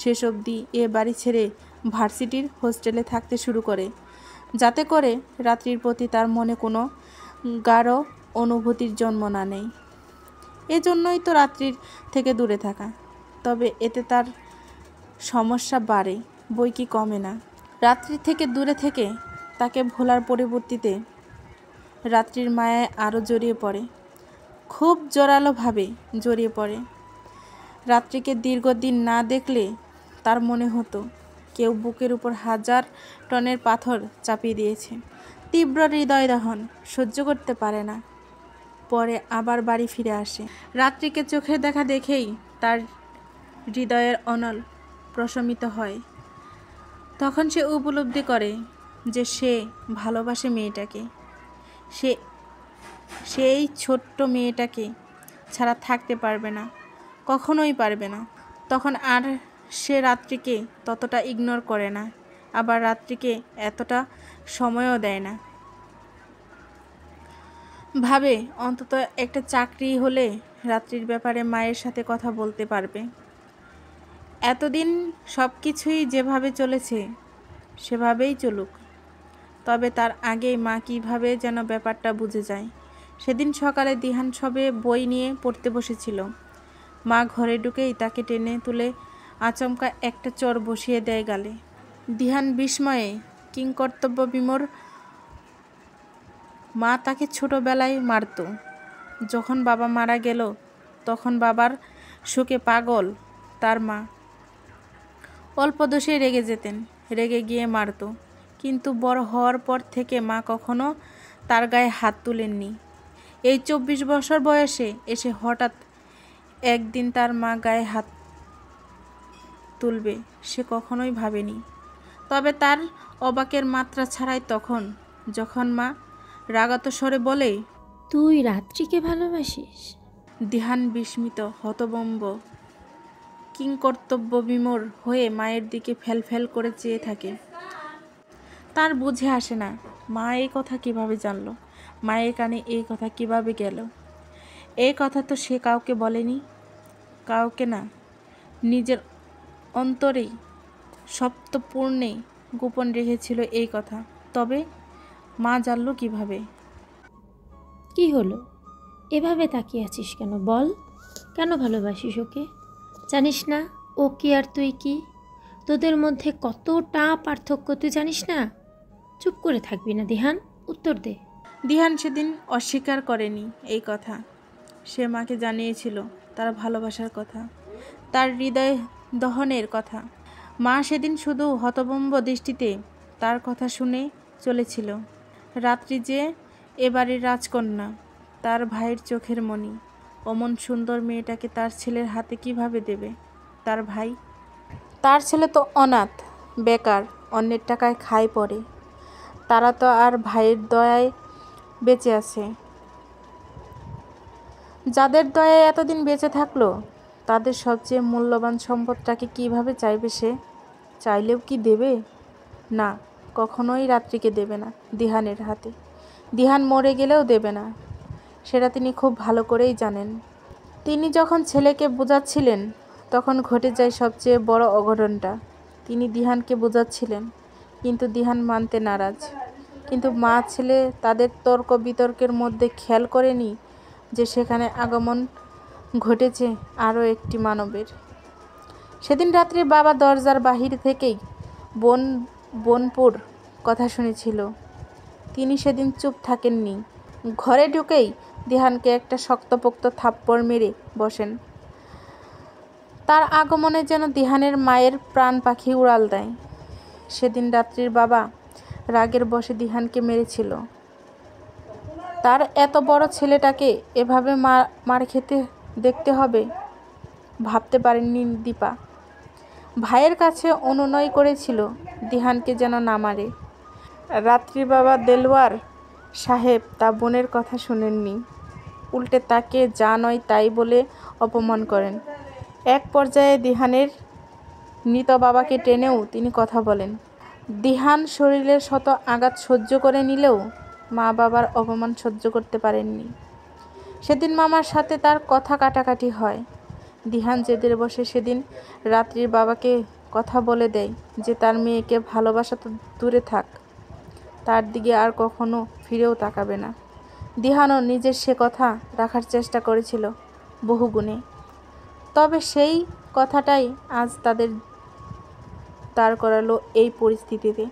শেষ অবধি এ বাড়ি ছেড়ে ভার্সিটির হোস্টেলে থাকতে শুরু করে, যাতে করে রাত্রির প্রতি তার মনে কোনো গাঢ় অনুভূতির জন্ম না নেয়। এজন্যই তো রাত্রির থেকে দূরে থাকা। তবে এতে তার সমস্যা বাড়ে, বই কি কমে না। রাত্রির থেকে দূরে থেকে তাকে ভোলার পরিবর্তিতে রাত্রির মায়ায় আরও জড়িয়ে পড়ে, খুব জোরালোভাবে জড়িয়ে পড়ে। রাত্রিকে দীর্ঘদিন না দেখলে তার মনে হতো কেউ বুকের উপর 1000 টনের পাথর চাপিয়ে দিয়েছে। তীব্র হৃদয় দহন সহ্য করতে পারে না, পরে আবার বাড়ি ফিরে আসে। রাত্রিকে চোখের দেখা দেখেই তার হৃদয়ের অনল প্রশমিত হয়। তখন সে উপলব্ধি করে যে সে ভালোবাসে মেয়েটাকে, সেই ছোট্ট মেয়েটাকে ছাড়া থাকতে পারবে না, কখনোই পারবে না। তখন আর সে রাত্রিকে ততটা ইগনোর করে না, আবার রাত্রিকে এতটা সময়ও দেয় না। ভাবে অন্তত একটা চাকরি হলে রাত্রির ব্যাপারে মায়ের সাথে কথা বলতে পারবে। এতদিন সব কিছুই যেভাবে চলেছে সেভাবেই চলুক, তবে তার আগেই মা কীভাবে যেন ব্যাপারটা বুঝে যায়। সেদিন সকালে দিহান সবে বই নিয়ে পড়তে বসেছিল। মা ঘরে ঢুকেই তাকে টেনে তুলে আচমকা একটা চড় বসিয়ে দেয় গালে। দিহান বিস্ময়ে কিংকর্তব্য বিমূঢ়। মা তাকে ছোটবেলায় মারত। যখন বাবা মারা গেল তখন বাবার শোকে পাগল তার মা। অল্প দোষে রেগে যেতেন, রেগে গিয়ে মারত। কিন্তু বড় হওয়ার পর থেকে মা কখনো তার গায়ে হাত তুলেননি। এই 24 বছর বয়সে এসে হঠাৎ একদিন তার মা গায়ে হাত তুলবে সে কখনোই ভাবেনি। তবে তার অবাকের মাত্রা ছাড়াই তখন যখন মা রাগাত স্বরে বলে, তুই রাত্রিকে ভালোবাসিস? দিহান বিস্মিত, হতভম্ব, কিংকর্তব্য বিমূঢ় হয়ে মায়ের দিকে ফ্যাল করে চেয়ে থাকে। তার বুঝে আসে না মা এই কথা কিভাবে জানলো, মায়ের কানে এই কথা কিভাবে গেল। এই কথা তো সে কাউকে বলেনি, কাউকে না, নিজের অন্তরেই সপ্তপূর্ণে গোপন রেখেছিল এই কথা। তবে মা জানলো কিভাবে? কি হলো, এভাবে তাকিয়ে আছিস কেন? বল, কেন ভালোবাসিস ওকে? জানিস না ও কি আর তুই কি? তোদের মধ্যে কতটা পার্থক্য তুই জানিস না? চুপ করে থাকবি না দিহান, উত্তর দে। দিহান সেদিন অস্বীকার করেনি এই কথা। সে মাকে জানিয়েছিল তার ভালোবাসার কথা, তার হৃদয় দহনের কথা। মা সেদিন শুধু হতভম্ব দৃষ্টিতে তার কথা শুনে চলেছিল। রাত্রি যে এবারের রাজকন্যা, তার ভাইয়ের চোখের মণি, অমন সুন্দর মেয়েটাকে তার ছেলের হাতে কিভাবে দেবে তার ভাই? তার ছেলে তো অনাথ, বেকার, অন্যের টাকায় খায় পড়ে। তারা তো আর ভাইয়ের দয়ায় বেঁচে আছে। যাদের দয়ায় এতদিন বেঁচে থাকলো, তাদের সবচেয়ে মূল্যবান সম্পদটাকে কিভাবে চাইবে সে? চাইলেও কি দেবে? না, কখনোই রাত্রিকে দেবে না দিহানের হাতে। দিহান মরে গেলেও দেবে না, সেটা তিনি খুব ভালো করেই জানেন। তিনি যখন ছেলেকে বোঝাচ্ছিলেন তখন ঘটে যায় সবচেয়ে বড় অঘটনটা। তিনি দিহানকে বোঝাচ্ছিলেন, কিন্তু দিহান মানতে নারাজ। কিন্তু মা ছেলে তাদের তর্ক বিতর্কের মধ্যে খেয়াল করেনি যে সেখানে আগমন ঘটেছে আরও একটি মানবের। সেদিন রাত্রে বাবা দরজার বাহির থেকেই বোনপুর কথা শুনেছিল। তিনি সেদিন চুপ থাকেননি। ঘরে ঢুকেই দিহানকে একটা শক্তপোক্ত থাপ্পড় মেরে বসেন। তার আগমনে যেন দিহানের মায়ের প্রাণ পাখি উড়াল দেয়। সেদিন রাত্রির বাবা রাগের বশে দিহানকে মেরেছিল। তার এত বড় ছেলেটাকে এভাবে মার খেতে দেখতে হবে ভাবতে পারেননি দীপা। ভাইয়ের কাছে অনুনয় করেছিল দিহানকে যেন না মারে। রাত্রির বাবা দেলওয়ার সাহেব তা বোনের কথা শুনেননি, উল্টে তাকে যা নয় তাই বলে অপমান করেন। এক পর্যায়ে দিহানের মৃত বাবাকে টেনেও তিনি কথা বলেন। দিহান শরীরের শত আঘাত সহ্য করে নিলেও মা বাবার অপমান সহ্য করতে পারেননি। সেদিন মামার সাথে তার কথা কাটাকাটি হয়। দিহান জেদের বসে সেদিন রাত্রির বাবাকে কথা বলে দেয় যে তার মেয়েকে ভালোবাসা তো দূরে থাক, তার দিকে আর কখনো ফিরেও তাকাবে না। দিহানও নিজের সে কথা রাখার চেষ্টা করেছিল বহুগুণে, তবে সেই কথাটাই আজ তাদের দাঁড় করালো এই পরিস্থিতিতে।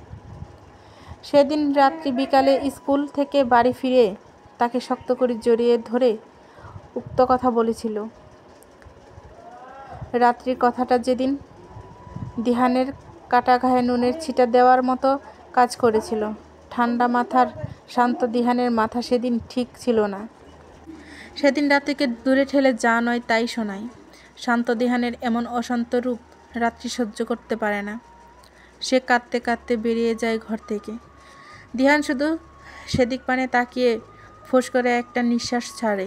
সেদিন রাত্রি বিকালে স্কুল থেকে বাড়ি ফিরে তাকে শক্ত করে জড়িয়ে ধরে উক্ত কথা বলেছিল। রাত্রির কথাটা যেদিন দিহানের কাটা ঘায়ে নুনের ছিটা দেওয়ার মতো কাজ করেছিল। ঠান্ডা মাথার শান্ত দিহানের মাথা সেদিন ঠিক ছিল না। সেদিন রাত্রিকে দূরে ঠেলে যা নয় তাই শোনায়। শান্ত দিহানের এমন অশান্ত রূপ রাত্রি সহ্য করতে পারে না। সে কাঁদতে কাঁদতে বেরিয়ে যায় ঘর থেকে। দিহান শুধু সেদিক পানে তাকিয়ে ফোঁস করে একটা নিঃশ্বাস ছাড়ে।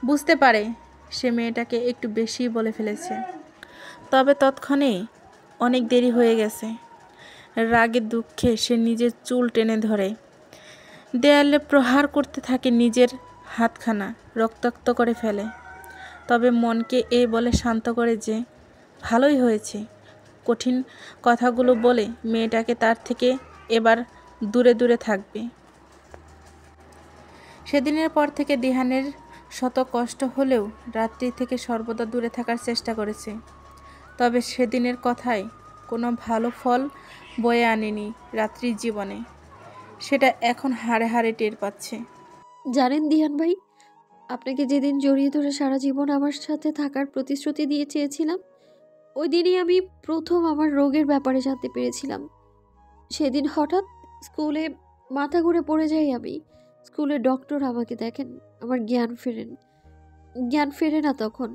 বুঝতে পারে সে মেয়েটাকে একটু বেশিই বলে ফেলেছে, তবে তৎক্ষণে অনেক দেরি হয়ে গেছে। রাগে দুঃখে সে নিজের চুল টেনে ধরে দেয়ালে প্রহার করতে থাকে, নিজের হাতখানা রক্তাক্ত করে ফেলে। তবে মনকে এই বলে শান্ত করে যে ভালোই হয়েছে, কঠিন কথাগুলো বলে মেয়েটাকে তার থেকে এবার দূরে দূরে থাকবে। সেদিনের পর থেকে দিহানের শত কষ্ট হলেও রাত্রি থেকে সর্বদা দূরে থাকার চেষ্টা করেছে। তবে সেদিনের কথায় কোনো ভালো ফল বয়ে আনেনি রাত্রির জীবনে, সেটা এখন হাড়ে হাড়ে টের পাচ্ছে। জানেন দিহান ভাই, আপনাকে যেদিন জড়িয়ে ধরে সারা জীবন আমার সাথে থাকার প্রতিশ্রুতি দিয়ে চেয়েছিলাম, ওই দিনই আমি প্রথম আমার রোগের ব্যাপারে জানতে পেরেছিলাম। সেদিন হঠাৎ স্কুলে মাথা ঘুরে পড়ে যাই আমি। স্কুলে ডক্টর আমাকে দেখেন, আমার জ্ঞান ফেরে না তখন।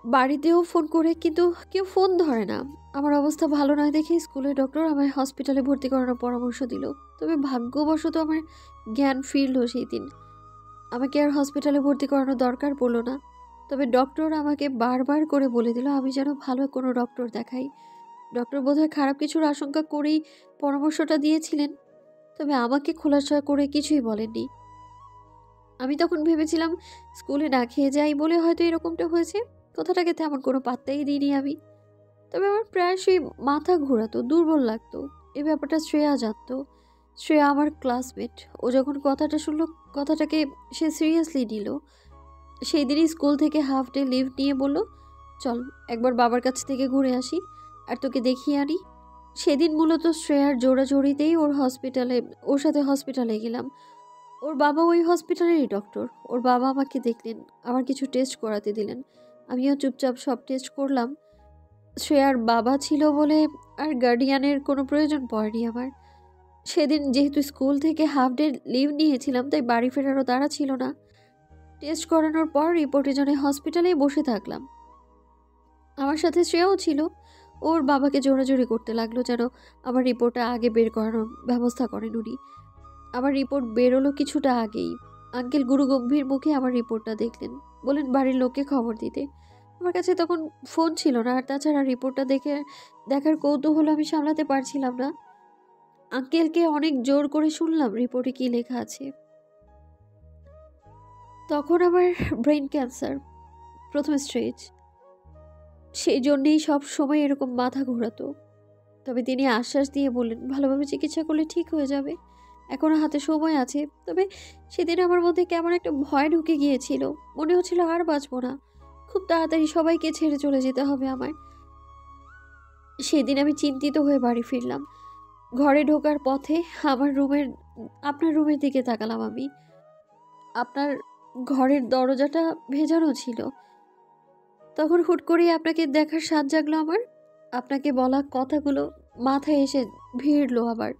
বাড়িতেও ফোন করে কিন্তু কেউ ফোন ধরে না। আমার অবস্থা ভালো নয় দেখে স্কুলের ডক্টর আমায় হসপিটালে ভর্তি করানোর পরামর্শ দিল। তবে ভাগ্যবশত আমার জ্ঞান ফিরল সেই দিন। আমাকে আর হসপিটালে ভর্তি করানোর দরকার পড়লো না। তবে ডক্টর আমাকে বারবার করে বলে দিল আমি যেন ভালো কোনো ডক্টর দেখাই। ডক্টর বোধহয় খারাপ কিছুর আশঙ্কা করেই পরামর্শটা দিয়েছিলেন, তবে আমাকে খোলাসা করে কিছুই বলেননি। আমি তখন ভেবেছিলাম স্কুলে না খেয়ে যাই বলে হয়তো এরকমটা হয়েছে। কথাটাকে তেমন কোনো পাত্তাই দিইনি আমি। তবে আমার প্রায়শই মাথা ঘোরাতো, দুর্বল লাগতো। এই ব্যাপারটা শ্রেয়া জানতো। শ্রেয়া আমার ক্লাসমেট। ও যখন কথাটা শুনলো, কথাটাকে সে সিরিয়াসলি নিল। সেই দিনই স্কুল থেকে হাফ ডে লিভ নিয়ে বলল, চল একবার বাবার কাছ থেকে ঘুরে আসি আর তোকে দেখিয়ে আনি। সেদিন মূলত শ্রেয়ার জোড়াজোড়িতেই ওর সাথে হসপিটালে গেলাম। ওর বাবা ওই হসপিটালেরই ডক্টর। ওর বাবা আমাকে দেখলেন, আমার কিছু টেস্ট করাতে দিলেন। আমিও চুপচাপ সব টেস্ট করলাম। শ্রেয়ার বাবা ছিল বলে আর গার্ডিয়ানের কোনো প্রয়োজন পড়েনি আমার। সেদিন যেহেতু স্কুল থেকে হাফ ডে লিভ নিয়েছিলাম, তাই বাড়ি ফেরারও তাড়া ছিল না। টেস্ট করানোর পর রিপোর্টের জন্য হসপিটালেই বসে থাকলাম। আমার সাথে শ্রেয়াও ছিল। ওর বাবাকে জোরাজোরি করতে লাগলো যেন আমার রিপোর্টটা আগে বের করানোর ব্যবস্থা করেন উনি। আমার রিপোর্ট বেরোলো কিছুটা আগেই। আঙ্কেল গুরু গম্ভীর মুখে আমার রিপোর্টটা দেখলেন, বলেন বাড়ির লোককে খবর দিতে। আমার কাছে তখন ফোন ছিল না, আর তাছাড়া রিপোর্টটা দেখার কৌতূহল আমি সামলাতে পারছিলাম না। আঙ্কেলকে অনেক জোর করে শুনলাম রিপোর্টে কি লেখা আছে। তখন আমার ব্রেন ক্যান্সার, প্রথম স্টেজ। সেই জন্যেই সব সময় এরকম মাথা ঘোরাতো। তবে তিনি আশ্বাস দিয়ে বললেন ভালোভাবে চিকিৎসা করলে ঠিক হয়ে যাবে, এখনো হাতে সময় আছে। তবে সেদিন আমার মধ্যে কেমন একটা ভয় ঢুকে গিয়েছিল। মনে হচ্ছিল আর বাঁচবো না, খুব তাড়াতাড়ি সবাইকে ছেড়ে চলে যেতে হবে আমার। সেদিন আমি চিন্তিত হয়ে বাড়ি ফিরলাম। ঘরে ঢোকার পথে আপনার রুমের দিকে তাকালাম আমি। আপনার ঘরের দরজাটা ভেজানো ছিল। তখন হুট করে আপনাকে দেখার স্বাদ জাগলো আমার। আপনাকে বলা কথাগুলো মাথায় এসে ভিড়লো, আবার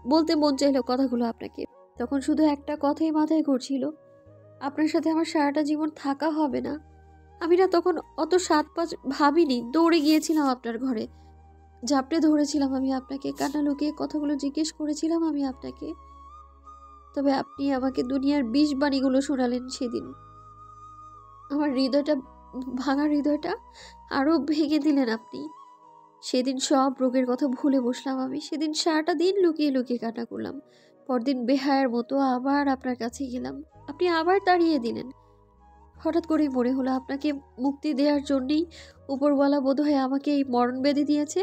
বলতে মন চাইলো কথাগুলো আপনাকে। তখন শুধু একটা কথাই মাথায় ঘুরছিল, আপনার সাথে আমার সারাটা জীবন থাকা হবে না। আমি না তখন অত 7-5 ভাবিনি, দৌড়ে গিয়েছিলাম আপনার ঘরে, ঝাপটে ধরেছিলাম আমি আপনাকে, কান্না লুকিয়ে কথাগুলো জিজ্ঞেস করেছিলাম আমি আপনাকে। তবে আপনি আমাকে দুনিয়ার বিষ বাণীগুলো শোনালেন সেদিন। আমার হৃদয়টা, ভাঙা হৃদয়টা আরো ভেঙে দিলেন আপনি। সেদিন সব রোগের কথা ভুলে বসলাম আমি। সেদিন সারাটা দিন লুকিয়ে লুকিয়ে কান্না করলাম। পরদিন বেহায়ার মতো আবার আপনার কাছে গেলাম, আপনি আবার তাড়িয়ে দিলেন। হঠাৎ করেই মনে হলো আপনাকে মুক্তি দেওয়ার জন্যই উপরওয়ালা বোধহয় আমাকে এই মরণ ব্যাধি দিয়েছে।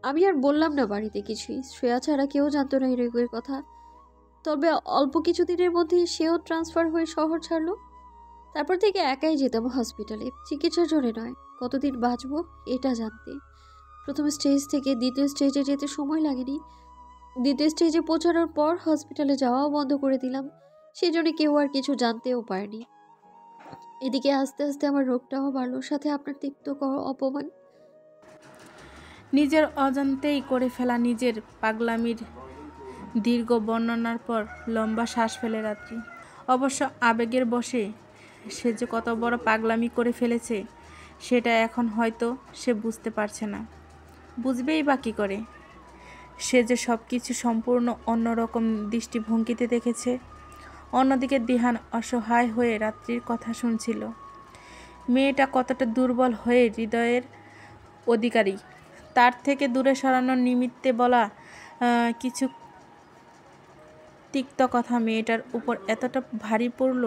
আমি আর বললাম না বাড়িতে কিছুই, শ্রেয়া ছাড়া কেউ জানতো না এই রোগের কথা। তবে অল্প কিছুদিনের মধ্যে সেও ট্রান্সফার হয়ে শহর ছাড়লো। তারপর থেকে একাই যেতাম হসপিটালে, চিকিৎসার জন্য নয়, কতদিন বাঁচবো এটা জানতে। প্রথম স্টেজ থেকে দ্বিতীয় স্টেজে যেতে সময় লাগেনি। দ্বিতীয় স্টেজে পৌঁছানোর পর হসপিটালে যাওয়াও বন্ধ করে দিলাম। সেই জন্য কেউ আর কিছু জানতেও পারেনি। এদিকে আস্তে আস্তে আমার রোগটাও বাড়লো, সাথে আপনার তিক্ত অপমান। নিজের অজান্তেই করে ফেলা নিজের পাগলামির দীর্ঘ বর্ণনার পর লম্বা শ্বাস ফেলে রাত্রি। অবশ্য আবেগের বশে সে যে কত বড় পাগলামি করে ফেলেছে সেটা এখন হয়তো সে বুঝতে পারছে না। বুঝবেই বা কী করে? সে যে সব কিছু সম্পূর্ণ অন্যরকম দৃষ্টিভঙ্গিতে দেখেছে। অন্যদিকে দিহান অসহায় হয়ে রাত্রির কথা শুনছিল। মেয়েটা কতটা দুর্বল হয়ে হৃদয়ের অধিকারী, তার থেকে দূরে সরানোর নিমিত্তে বলা কিছু তিক্ত কথা মেয়েটার উপর এতটা ভারী পড়ল।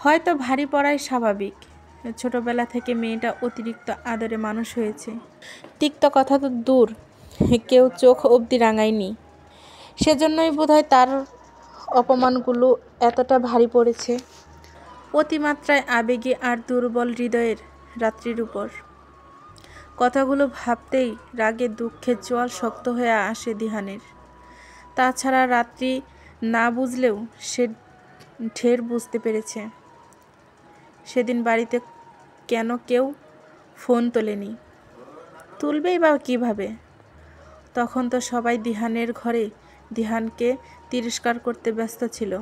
হয়তো ভারী পড়াই স্বাভাবিক। ছোটবেলা থেকে মেয়েটা অতিরিক্ত আদরে মানুষ হয়েছে। তিক্ত কথা তো দূর, কেউ চোখ অবধি রাঙায়নি। সেজন্যই বোধহয় তার অপমানগুলো এতটা ভারী পড়েছে। অতিমাত্রায় আবেগী আর দুর্বল হৃদয়ের রাত্রির উপর কথাগুলো ভাবতেই রাগে দুঃখের জল শক্ত হয়ে আসে দিহানের। তাছাড়া রাত্রি না বুঝলেও সে ঢের বুঝতে পেরেছে। সেদিন বাড়িতে কেন কেউ ফোন তোলেনি, তুলবেই বা কীভাবে? তখন তো সবাই দিহানের ঘরে দিহানকে তিরস্কার করতে ব্যস্ত ছিল।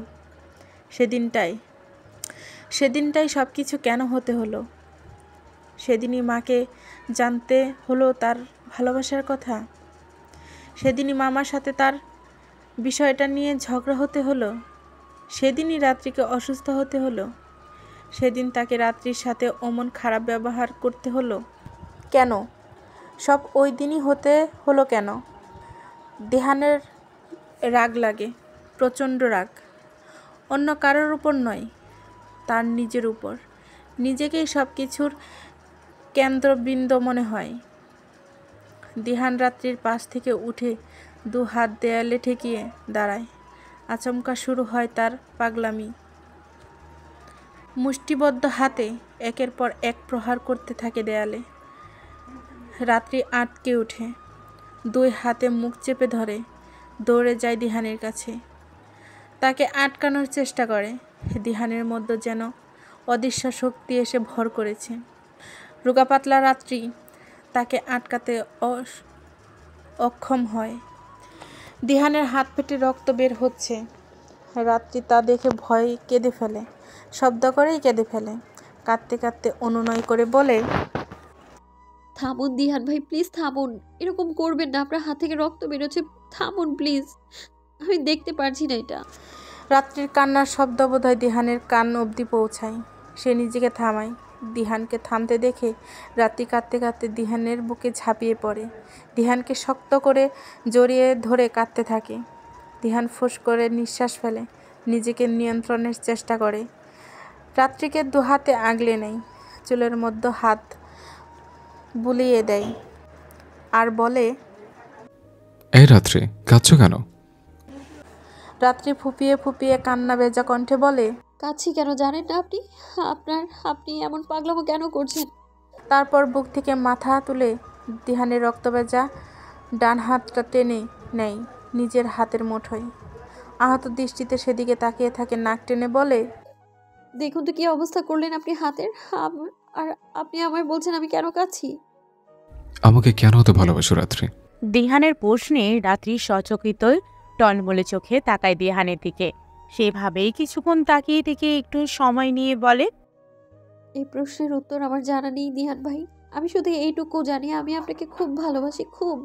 সেদিনটাই সব কিছু কেন হতে হলো? সেদিনই মাকে জানতে হলো তার ভালোবাসার কথা। সেদিনই মামার সাথে তার বিষয়টা নিয়ে ঝগড়া হতে হলো। সেদিনই রাত্রিকে অসুস্থ হতে হলো। সেদিন তাকে রাত্রির সাথে অমন খারাপ ব্যবহার করতে হলো কেন? সব ওই দিনই হতে হলো কেন? দিহানের রাগ লাগে, প্রচণ্ড রাগ। অন্য কারোর উপর নয়, তার নিজের উপর। নিজেকেই সব কিছুর কেন্দ্রবিন্দু মনে হয়। দিহান রাত্রির পাশ থেকে উঠে 2 হাত দেয়ালে ঠেকিয়ে দাঁড়ায়। আচমকা শুরু হয় তার পাগলামি। মুষ্টিবদ্ধ হাতে একের পর এক প্রহার করতে থাকে দেয়ালে। রাত্রি আটকে ওঠে, 2 হাতে মুখ চেপে ধরে, দৌড়ে যায় দিহানের কাছে। তাকে আটকানোর চেষ্টা করে। দিহানের মধ্যে যেন অদৃশ্য শক্তি এসে ভর করেছে। রোগা পাতলা রাত্রি তাকে আটকাতে অক্ষম হয়। দিহানের হাত পেটে রক্ত বের হচ্ছে। রাত্রি তা দেখে ভয় কেঁদে ফেলে, শব্দ করেই কেঁদে ফেলে। কাঁদতে কাঁদতে অনুনয় করে বলে, থামুন দিহান ভাই, প্লিজ থামুন, এরকম করবেন না, আপনার হাত থেকে রক্ত বেরোচ্ছে, থামুন প্লিজ, আমি দেখতে পারছি না এটা। রাত্রির কান্নার শব্দ বোধহয় দিহানের কান অবধি পৌঁছায়। সে নিজেকে থামায়। দিহানকে থামতে দেখে রাত্রি কাঁদতে কাঁদতে দিহানের বুকে ঝাঁপিয়ে পড়ে। দিহানকে শক্ত করে জড়িয়ে ধরে কাঁদতে থাকে। দিহান ফুঁস করে নিঃশ্বাস ফেলে, নিজেকে নিয়ন্ত্রণের চেষ্টা করে। রাত্রিকে 2 হাতে আগলে নেয়, চুলের মধ্যে হাত বুলিয়ে দেয় আর বলে, এই রাত্রে কাঁদছো কেন? রাত্রি ফুপিয়ে ফুপিয়ে কান্না ভেজা কণ্ঠে বলে, কাছি কেন জানেন না আপনি? আপনি এমন পাগলামো কেন করছেন? তারপর বুক থেকে মাথা তুলে দিহানের রক্তভেজা ডান হাতটা টেনে নেয় নিজের হাতের মুঠোয়। আহত দৃষ্টিতে সেদিকে তাকিয়ে থাকে, নাক টেনে বলে, দেখুন তো কি অবস্থা করলেন আপনি হাতের। আর আপনি আমায় বলছেন আমি কেন কাছি? আমাকে কেন এত ভালোবাসো রাত্রি? দিহানের প্রশ্নে রাত্রি সচকিত টলমলে চোখে তাকায় দিহানের দিকে। সেভাবেই কিছুক্ষণ তাকিয়ে থেকে একটু সময় নিয়ে বলে, এই প্রশ্নের উত্তর আমার জানা নেই দিহান ভাই। আমি শুধু এইটুকু জানি আমি আপনাকে খুব ভালোবাসি, খুব।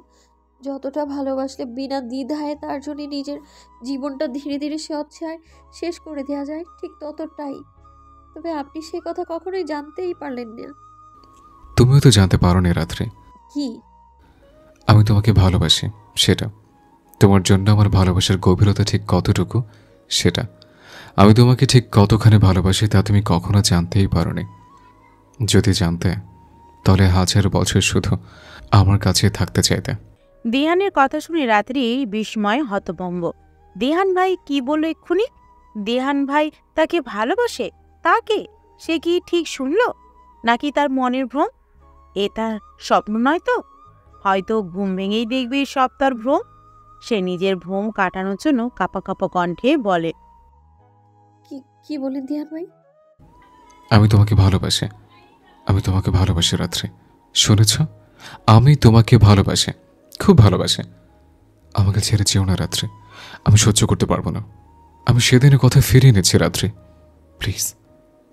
যতটা ভালোবাসলে বিনা দ্বিধায় তার জন্য নিজের জীবনটা ধীরে ধীরে স্বেচ্ছায় শেষ করে দেওয়া যায়, ঠিক ততটাই। তবে আপনি সে কথা কখনোই জানতেই পারলেন না। তুমিও তো জানতে পারো নি রাত্রি। কি? আমি তোমাকে ভালোবাসি, সেটা। তোমার জন্য আমার ভালোবাসার গভীরতা ঠিক কতটুকু, সেটা। আমি তোমাকে ঠিক কতখানি ভালোবাসি তা তুমি কখনো জানতেই পারোনি। যদি জানতে, তাহলে 1000 বছর শুধু আমার কাছে থাকতে চাইতে। দিহানের কথা শুনে রাত্রি বিস্ময় হতভম্ব। দিহান ভাই কি বলল এক্ষুনি? দিহান ভাই তাকে ভালোবাসে? তাকে? সে কি ঠিক শুনল, নাকি তার মনের ভ্রম? এ তার স্বপ্ন নয় তো? হয়তো ঘুম ভেঙেই দেখবে সব তার ভ্রম। সে নিজের ভ্রম কাটানোর জন্য কাঁপা কাঁপা কণ্ঠে বলে, কি কি বলেন দিহান ভাই? আমি তোমাকে ভালোবাসি, আমি তোমাকে ভালোবাসি রাত্রি। শুনেছ? আমি তোমাকে ভালোবাসি, খুব ভালোবাসি। আমাকে ছেড়ে যেও না রাত্রি, আমি সহ্য করতে পারবো না। আমি সেদিনের কথা ফিরিয়ে নিচ্ছি রাত্রি, প্লিজ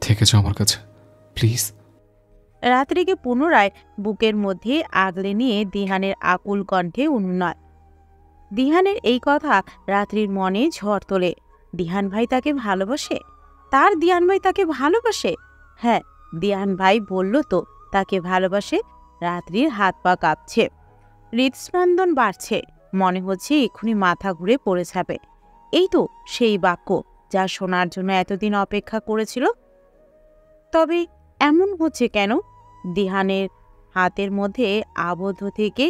থেকে যাও আমার কাছে, প্লিজ। রাত্রিকে পুনরায় বুকের মধ্যে আগলে নিয়ে দিহানের আকুল কণ্ঠে অনুনয়। দিহানের এই কথা রাত্রির মনে ঝড় তোলে। দিহান ভাই তাকে ভালোবাসে? তার দিহান ভাই তাকে ভালোবাসে? হ্যাঁ, দিহান ভাই বলল তো তাকে ভালোবাসে। রাত্রির হাত পা কাঁপছে, হৃদস্পন্দন বাড়ছে, মনে হচ্ছে এক্ষুনি মাথা ঘুরে পড়ে যাবে। এই তো সেই বাক্য যা শোনার জন্য এতদিন অপেক্ষা করেছিল। তবে এমন হচ্ছে কেন? দিহানের হাতের মধ্যে আবদ্ধ থেকে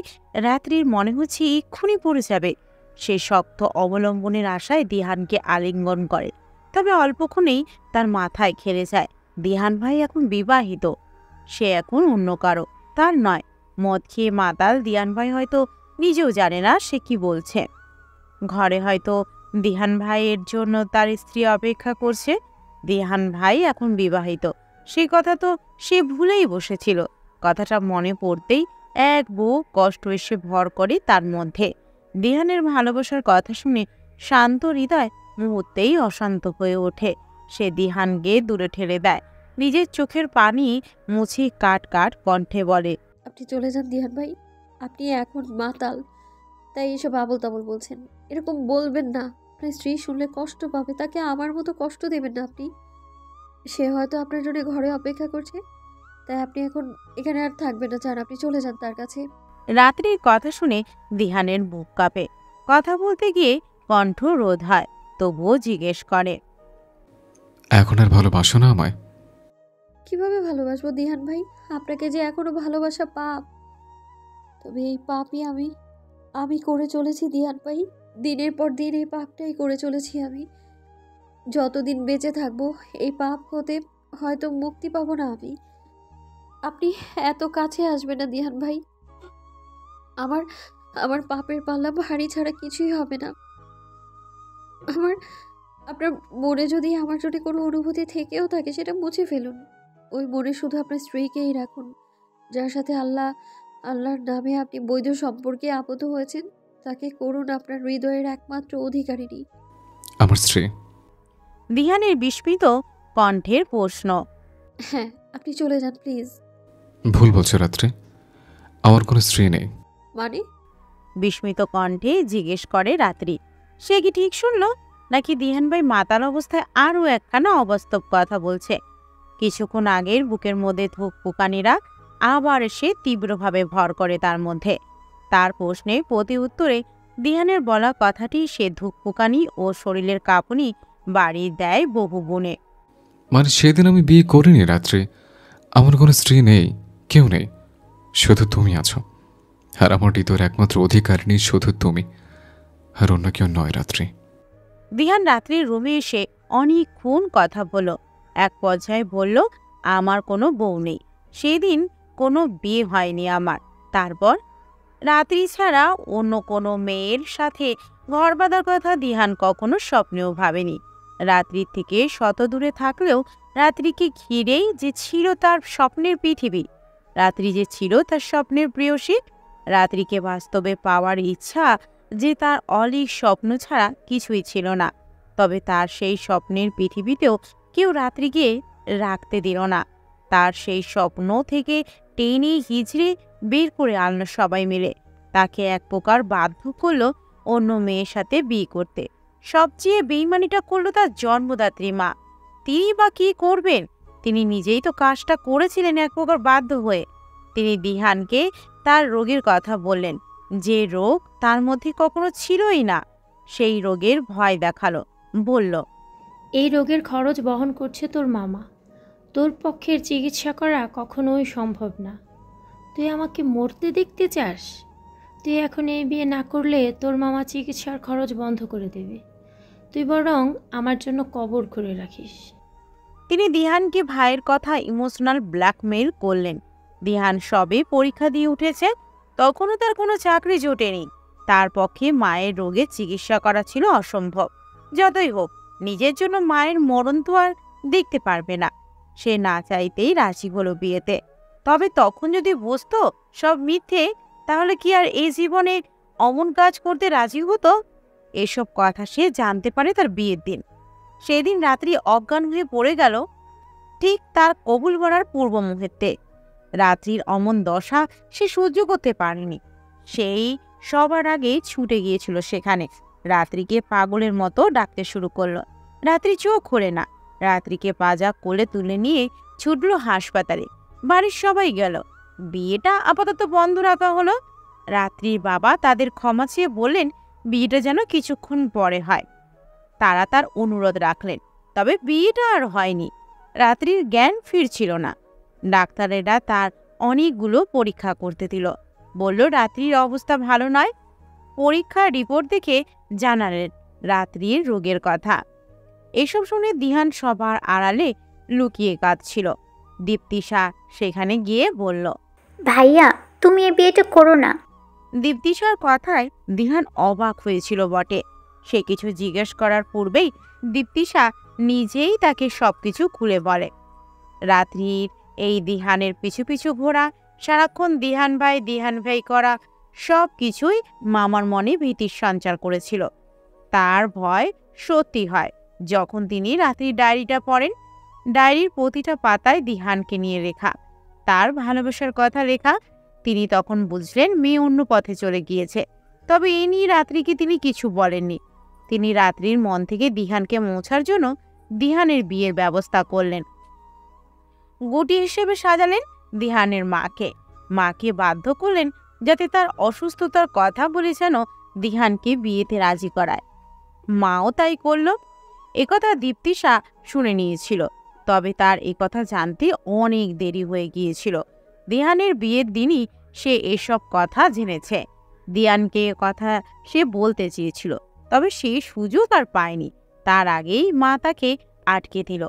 রাত্রির মনে হচ্ছে এক্ষুনি পড়ে যাবে। সে শক্ত অবলম্বনের আশায় দিহানকে আলিঙ্গন করে, তবে অল্পক্ষণেই তার মাথায় খেলে যায় দিহান ভাই এখন বিবাহিত। সে এখন অন্য কারো, তার নয়। মদ খেয়ে মাতাল দিহান ভাই হয়তো নিজেও জানে না সে কি বলছে। ঘরে হয়তো দিহান ভাইয়ের জন্য তার স্ত্রী অপেক্ষা করছে। দিহান ভাই এখন বিবাহিত, সেই কথা তো সে ভুলেই বসেছিল। কথাটা মনে পড়তেই এক বুক কষ্ট এসে ভর করে তার মধ্যে। দিহানের ভালোবাসার কথা শুনে শান্ত হৃদয় মুহূর্তেই অশান্ত হয়ে ওঠে। সে দিহানকে দূরে ঠেলে দেয়, নিজের চোখের পানি মুছে কাট কাট কণ্ঠে বলে, আপনি চলে যান দিহান ভাই। আপনি এখন মাতাল, তাই এসব আবল তাবল বলছেন। এরকম বলবেন না, আপনার স্ত্রী শুনলে কষ্ট পাবে। তাকে আমার মতো কষ্ট দেবেন না আপনি। সে হয়তো আপনার জন্য ঘরে অপেক্ষা করছে, তাই আপনি এখন এখানে আর থাকবেন না। চান আপনি চলে যান তার কাছে। রাত্রির কথা শুনে দিহানের বুক কাঁপে। কথা বলতে গিয়ে কণ্ঠ রোধ হয়, তবুও জিজ্ঞেস করে, এখন আর ভালোবাসো না আমায়? কিভাবে ভালোবাসবো দিহান ভাই? আপনাকে যে এখনো ভালোবাসা পাপ। তবে এই পাপই আমি করে চলেছি দিহান ভাই। দিনের পর দিন এই পাপটাই করে চলেছি আমি। যতদিন বেঁচে থাকবো এই পাপ হতে হয়তো মুক্তি পাবো না আমি। আপনি এত কাছে আসবেন না দিহান ভাই। আমার আমার পাপের পাল্লা ভারী ছাড়া কিছুই হবে না। আপনার মনে যদি আমার জন্য কোনো অনুভূতি থেকেও থাকে সেটা মুছে ফেলুন। ওই মনে শুধু আপনার স্ত্রীকেই রাখুন, যার সাথে আল্লাহর নামে আপনি বৈধ সম্পর্কে আবদ্ধ হয়েছেন। তাকে করুন আপনার হৃদয়ের একমাত্র অধিকারিণী। আমার স্ত্রী? দিহানের বিস্মিত কণ্ঠের প্রশ্ন। হ্যাঁ, আপনি চলে যান প্লিজ। ভুল বলছো রাত্রি, আমার কোনো স্ত্রী নেই। মানে? বিস্মিত কণ্ঠে জিজ্ঞেস করে রাত্রি। সে কি ঠিক শুনল, নাকি দিহান ভাই মাতাল অবস্থায় আরও একখানা অবাস্তব কথা বলছে? কিছুক্ষণ আগের বুকের মধ্যে ধুকপুকানিরা আবার এসে তীব্রভাবে ভর করে তার মধ্যে। তার প্রশ্নে প্রতি উত্তরে দিহানের বলা কথাটি সে ধুকপুকানি ও শরীরের কাঁপুনি বাড়িয়ে দেয় বহু গুণে। মানে সেদিন আমি বিয়ে করিনি রাত্রি, আমার কোনো স্ত্রী নেই, কেউ নেই, শুধু তুমি আছো। আর আমার হৃদয়ের একমাত্র অধিকারিণী শুধু তুমি, আর অন্য কেউ নয় রাত্রি। দিহান রাত্রির রুমে এসে অনেকক্ষণ কথা বলল। এক পর্যায়ে বলল, আমার কোনো বউ নেই, সেদিন কোনো বিয়ে হয়নি আমার। তারপর রাত্রি ছাড়া অন্য কোনো মেয়ের সাথে ঘর বাঁধার কথা দিহান কখনো স্বপ্নেও ভাবেনি। রাত্রির থেকে শত দূরে থাকলেও রাত্রিকে ঘিরেই যে ছিল তার স্বপ্নের পৃথিবী। রাত্রি যে ছিল তার স্বপ্নের প্রেয়সী। রাত্রিকে বাস্তবে পাওয়ার ইচ্ছা যে তার অলীক স্বপ্ন ছাড়া কিছুই ছিল না। তবে তার সেই স্বপ্নের পৃথিবীতেও কেউ রাত্রিকে রাখতে দিল না। তার সেই স্বপ্ন থেকে টেনে হিজড়ে বের করে আনলো সবাই মিলে। তাকে এক প্রকার বাধ্য করলো অন্য মেয়ের সাথে বিয়ে করতে। সবচেয়ে বেইমানিটা করলো তার জন্মদাত্রী মা। তিনি বা কি করবেন? তিনি নিজেই তো কাজটা করেছিলেন এক প্রকার বাধ্য হয়ে। তিনি দিহানকে তার রোগের কথা বললেন, যে রোগ তার মধ্যে কখনো ছিলই না। সেই রোগের ভয় দেখালো, বলল, এই রোগের খরচ বহন করছে তোর মামা। তোর পক্ষের চিকিৎসা করা কখনোই সম্ভব না। তুই আমাকে মরতে দেখতে চাস? তুই এখন এই বিয়ে না করলে তোর মামা চিকিৎসার খরচ বন্ধ করে দেবে। তুই বরং আমার জন্য কবর করে রাখিস। তিনি দিহানকে ভাইয়ের কথা ইমোশনাল ব্ল্যাকমেইল করলেন। দিহান সবে পরীক্ষা দিয়ে উঠেছে, তখনও তার কোনো চাকরি জোটেনি। তার পক্ষে মায়ের রোগের চিকিৎসা করা ছিল অসম্ভব। যতই হোক, নিজের জন্য মায়ের মরণ তো আর দেখতে পারবে না। সে না চাইতেই রাজি হলো বিয়েতে। তবে তখন যদি বুঝতো সব মিথ্যে, তাহলে কি আর এই জীবনে অমন কাজ করতে রাজি হতো? এসব কথা সে জানতে পারে তার বিয়ের দিন। সেদিন রাত্রি অজ্ঞান হয়ে পড়ে গেল ঠিক তার কবুল করার পূর্ব মুহূর্তে। রাত্রির অমন দশা সে সহ্য করতে পারেনি। সেই সবার আগে ছুটে গিয়েছিল সেখানে। রাত্রিকে পাগলের মতো ডাকতে শুরু করলো। রাত্রি চোখ খোলে না। রাত্রিকে পাজা কোলে তুলে নিয়ে ছুটল হাসপাতালে। বাড়ির সবাই গেল। বিয়েটা আপাতত বন্ধ রাখা হলো। রাত্রির বাবা তাদের ক্ষমা চেয়ে বললেন বিয়েটা যেন কিছুক্ষণ পরে হয়। তারা তার অনুরোধ রাখলেন। তবে বিয়েটা আর হয়নি। রাত্রির জ্ঞান ফিরছিল না। ডাক্তারেরা তার অনেকগুলো পরীক্ষা করতে দিল। বলল রাত্রির অবস্থা ভালো নয়। পরীক্ষার রিপোর্ট দেখে জানালেন রাত্রির রোগের কথা। এসব শুনে দিহান সবার আড়ালে লুকিয়ে কাঁদছিল। দীপ্তিশা সেখানে গিয়ে বলল, ভাইয়া তুমি এ বিয়েটা করো না। দীপ্তিশার কথায় দিহান অবাক হয়েছিল বটে। সে কিছু জিজ্ঞেস করার পূর্বেই দীপ্তিশা নিজেই তাকে সবকিছু খুলে বলে। রাত্রির এই দিহানের পিছু পিছু ঘোরা, সারাক্ষণ দিহান ভাই করা, সব কিছুই মামার মনে ভীতির সঞ্চার করেছিল। তার ভয় সত্যি হয় যখন তিনি রাত্রির ডায়েরিটা পড়েন। ডায়েরির প্রতিটা পাতায় দিহানকে নিয়ে লেখা, তার ভালোবাসার কথা লেখা। তিনি তখন বুঝলেন মেয়ে অন্য পথে চলে গিয়েছে। তবে এ নিয়ে রাত্রিকে তিনি কিছু বলেননি। তিনি রাত্রির মন থেকে দিহানকে মোছার জন্য দিহানের বিয়ের ব্যবস্থা করলেন। গুটি হিসেবে সাজালেন দিহানের মাকে। মাকে বাধ্য করলেন যাতে তার অসুস্থতার কথা বলে যেন দিহানকে বিয়েতে রাজি করায়। মাও তাই করল। একথা দীপ্তিশা শুনে নিয়েছিল। তবে তার একথা জানতে অনেক দেরি হয়ে গিয়েছিল। দিহানের বিয়ের দিনই সে এসব কথা জেনেছে। দিহানকে কথা সে বলতে চেয়েছিল, তবে সে সুযোগ আর পায়নি। তার আগেই মা তাকে আটকে দিল।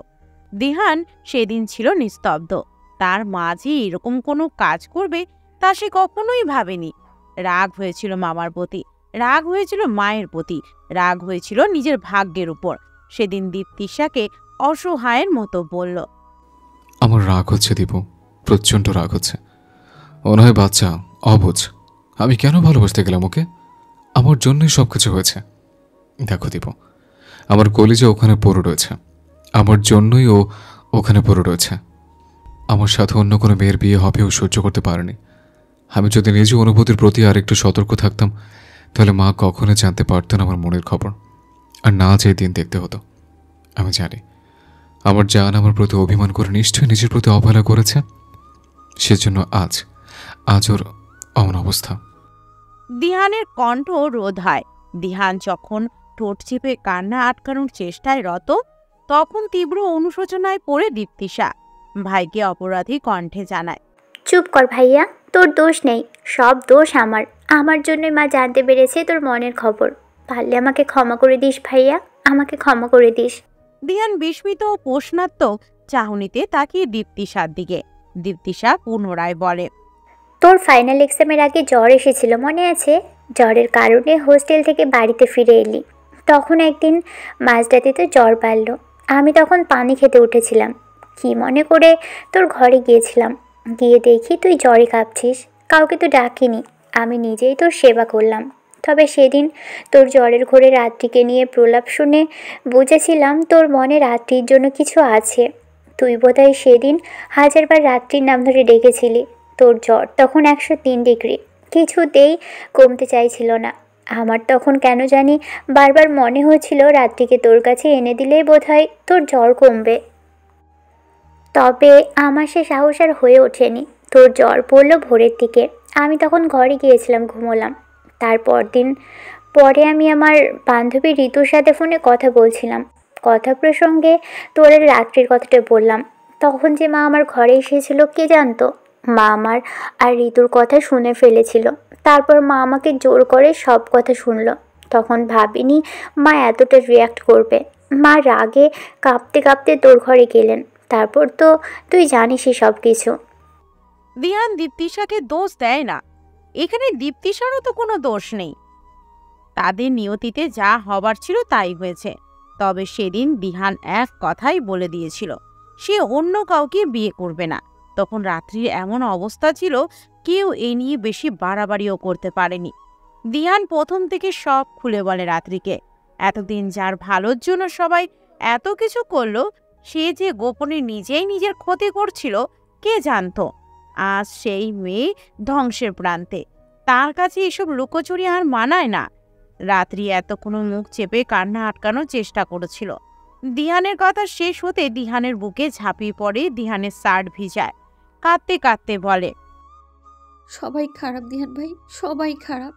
দিহান সেদিন ছিল নিস্তব্ধ। তার মা যে এরকম কোনো কাজ করবে তা সে কখনোই ভাবেনি। রাগ হয়েছিল মামার প্রতি, রাগ হয়েছিল মায়ের প্রতি, রাগ হয়েছিল নিজের ভাগ্যের উপর। সেদিন দীপ্তিশাকে অসহায়ের মতো বলল, আমার রাগ হচ্ছে দীপু, প্রচণ্ড রাগ হচ্ছে। মনে হয় বাচ্চা, অবুঝ। আমি কেন ভালোবাসতে গেলাম ওকে? আমার জন্যই সব কিছু হয়েছে। দেখো দীপু, আমার কলিজা ওখানে পড়ে রয়েছে। আমার জন্যই ও ওখানে পড়ে রয়েছে। আমার সাথে অন্য কোনো মেয়ের বিয়ে হবে ও সহ্য করতে পারেনি। আমি যদি নিজ অনুভূতির প্রতি আর একটু সতর্ক থাকতাম, তাহলে মা কখনো জানতে পারতেন আমার মনের খবর, আর না যে দিন দেখতে হতো। আমি জানি আমার জান আমার প্রতি অভিমান করে নিশ্চয়ই নিজের প্রতি অবহেলা করেছে। সেজন্য আজ ওর অমন অবস্থা। দিহানের কণ্ঠ রোধ হয়। দিহান যখন ঠোঁট চেপে কান্না আটকানোর চেষ্টায় রত, তখন তীব্র অনুশোচনায় পড়ে দীপ্তিশা ভাইকে অপরাধী কণ্ঠে জানায়, চুপ কর ভাইয়া, তোর দোষ নেই, সব দোষ আমার জন্যই মা জানতে পেরেছে তোর মনের খবর। পারলে আমাকে ক্ষমা করে দিস ভাইয়া, আমাকে ক্ষমা করে দিস। দিহান বিস্মিত ও প্রশ্নাত্মক চাহনিতে তাকিয়ে দীপ্তিশার দিকে। দীপ্তিশা পুনরায় বলে, তোর ফাইনাল এক্সামের আগে জ্বর এসেছিল মনে আছে? জ্বরের কারণে হোস্টেল থেকে বাড়িতে ফিরে এলি। তখন একদিন মাঝরাতে তো জ্বর বাড়ল। আমি তখন পানি খেতে উঠেছিলাম। কি মনে করে তোর ঘরে গিয়েছিলাম। গিয়ে দেখি তুই জ্বরে কাঁপছিস। কাউকে তো ডাকিনি, আমি নিজেই তোর সেবা করলাম। তবে সেদিন তোর জ্বরের ঘোরে রাত্রিকে নিয়ে প্রলাপ শুনে বুঝেছিলাম তোর মনে রাত্রির জন্য কিছু আছে। তুই বোধহয় সেদিন হাজারবার রাত্রির নাম ধরে ডেকেছিলি। তোর জ্বর তখন 103 ডিগ্রি, কিছুতেই কমতে চাইছিল না। আমার তখন কেন জানি বারবার মনে হয়েছিল রাত্রিকে তোর কাছে এনে দিলেই বোধহয় তোর জ্বর কমবে। তবে আমার সে সাহস আর হয়ে ওঠেনি। তোর জ্বর পড়লো ভোরের দিকে, আমি তখন ঘরে গিয়েছিলাম, ঘুমোলাম। তারপর দিন পরে আমি আমার বান্ধবী ঋতুর সাথে ফোনে কথা বলছিলাম। কথা প্রসঙ্গে তোর রাত্রির কথাটা বললাম। তখন যে মা আমার ঘরে এসেছিল কে জানতো। মা আমার আর ঋতুর কথা শুনে ফেলেছিল। তারপর মা আমাকে জোর করে সব কথা শুনলো। তখন ভাবিনি মা এতটা রিয়াক্ট করবে। মা রাগে কাঁপতে কাঁপতে তোর ঘরে গেলেন। তারপর তো তুই জানিসই সব কিছু। দিহান দীপ্তিশাকে দোষ দেয় না। এখানে দীপ্তিশারও তো কোনো দোষ নেই। তাদের নিয়তিতে যা হবার ছিল তাই হয়েছে। তবে সেদিন দিহান এক কথাই বলে দিয়েছিল সে অন্য কাউকে বিয়ে করবে না। তখন রাত্রির এমন অবস্থা ছিল কেউ এ নিয়ে বেশি বাড়াবাড়িও করতে পারেনি। দিহান প্রথম থেকে সব খুলে বলে রাত্রিকে। এতদিন যার ভালোর জন্য সবাই এত কিছু করলো, সে যে গোপনে নিজেই নিজের ক্ষতি করছিল কে জানতো। আজ সেই মেয়ে ধ্বংসের প্রান্তে। তার কাছে এসব লুকোচুরি আর মানায় না। রাত্রি এতক্ষণ মুখ চেপে কান্না আটকানোর চেষ্টা করেছিল। দিহানের কথা শেষ হতে দিহানের বুকে ঝাঁপিয়ে পড়ে, দিহানের শার্ট ভিজায়। কাঁদতে কাঁদতে বলে, সবাই খারাপ দিহান ভাই, সবাই খারাপ।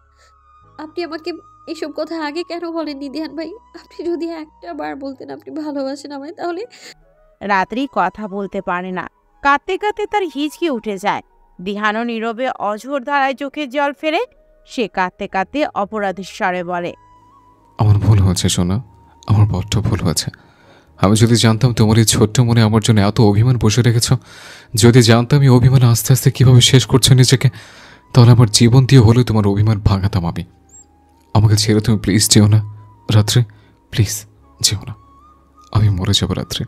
আপনি আমাকে এসব কথা আগে কেন বলেননি দিহান ভাই? আপনি যদি একটা বার বলতেন আপনি ভালোবাসেন আমায়, তাহলে। রাত্রি কথা বলতে পারে না। কাঁদতে কাঁদতে তার হিচকি উঠে যায়। দিহানও নীরবে অঝোর ধারায় চোখের জল ফেলে। সে কাঁদতে কাঁদতে অপরাধীর স্বরে বলে, আমার ভুল হয়েছে সোনা, আমার বড্ড ভুল হয়েছে। আমি যদি জানতাম তোমার এই ছোট্ট মনে আমার জন্য এত অভিমান বসে রেখেছ, যদি জানতাম এই অভিমান আস্তে আস্তে কীভাবে শেষ করছো নিজেকে, তাহলে আমার জীবন দিয়ে হলেও তোমার অভিমান ভাঙাতাম আমি। আমাকে ছেড়ে তুমি প্লিজ যেও না রাত্রি, প্লিজ যেও না, আমি মরে যাবো রাত্রি।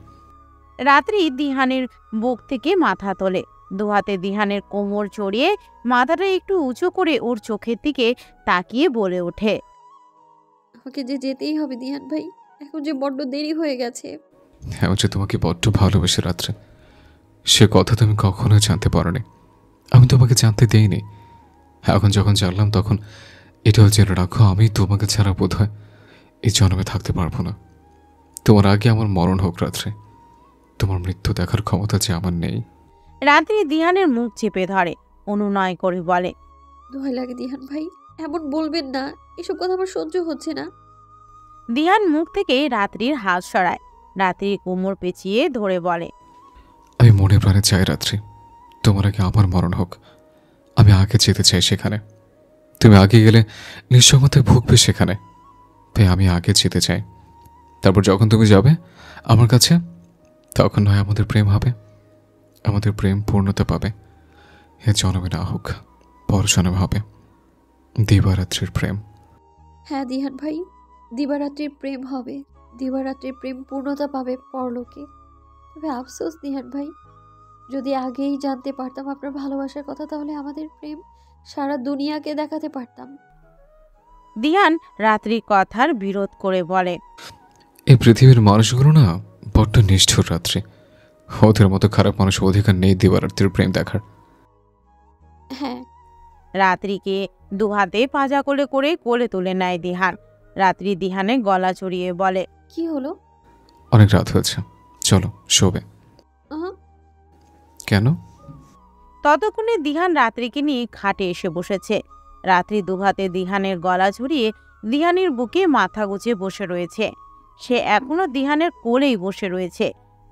রাত্রি দিহানের বুক থেকে মাথা তোলে। দুহাতে দিহানের কোমর চড়িয়ে মাথাটা একটু উঁচু করে ওর চোখের দিকে তাকিয়ে বলে ওঠে, আমাকে যে যেতেই হবে দিহান ভাই, এখন যে বড্ড দেরি হয়ে গেছে। আমি যে তোমাকে বড্ড ভালোবেসে রাত্রে, সে কথা তুমি কখনোই জানতে পারোনি। আমি তোমাকে জানতে দেইনি। এখন যখন জানলাম তখন এটাও জেনে রাখো, আমি তোমাকে ছাড়া বোধ হয় এই জন্মে থাকতে পারবো না। তোমার আগে আমার মরণ হোক রাত্রে, তোমার মৃত্যু দেখার ক্ষমতা যে আমার নেই। রাত্রি দিহানের মুখ চেপে ধরে, অনুনয় করে বলে, দোহাই লাগে দিহান ভাই, এমন বলবেন না। এসব কথা আমার সহ্য হচ্ছে না। দিহান মুখ থেকে রাত্রির হাত সরায়। রাত্রি কোমর পেঁচিয়ে ধরে বলে, আমি মনে প্রাণে চাই রাত্রি, তোমার আগে আমার মরণ হোক। আমি আগে যেতে চাই সেখানে। তুমি আগে গেলে নিঃসঙ্গতায় ভুগবে সেখানে, তাই আমি আগে যেতে চাই। তারপর যখন তুমি যাবে আমার কাছে, তখন নয় আমাদের প্রেম হবে, আমাদের প্রেম পূর্ণতা পাবে। এ জন্মে না হোক, পর জন্মে হবে দিবারাত্রির প্রেম। হ্যাঁ দিহান ভাই, দিবারাত্রির প্রেম হবে, দিবারাত্রির প্রেম পূর্ণতা পাবে পরলোকে। তবে আফসোস দিহান ভাই, যদি আগেই জানতে পারতাম আপনার ভালোবাসার কথা, তাহলে আমাদের প্রেম সারা দুনিয়াকে দেখাতে পারতাম। দিহান রাত্রির কথার বিরোধ করে বলে, এই পৃথিবীর মানুষগুলো না বড্ড নিষ্ঠুর রাত্রি। ওদের মতো খারাপ মানুষ অধিকার নেই দিবারাত্রির প্রেম দেখার। হ্যাঁ। রাত্রিকে দুহাতে পাজা কোলে করে কোলে তুলে নেয় দিহান। রাত্রি দিহানে গলা চড়িয়ে বলে, কি হলো? অনেক রাত হয়েছে, চলো শোবে। কেন? ততক্ষণে দিহান রাত্রিকে নিয়ে খাটে এসে বসেছে। রাত্রি দুহাতে দিহানের গলা ঝুরিয়ে দিহানের বুকে মাথা গুজে বসে রয়েছে। সে এখনো দিহানের কোলেই বসে রয়েছে।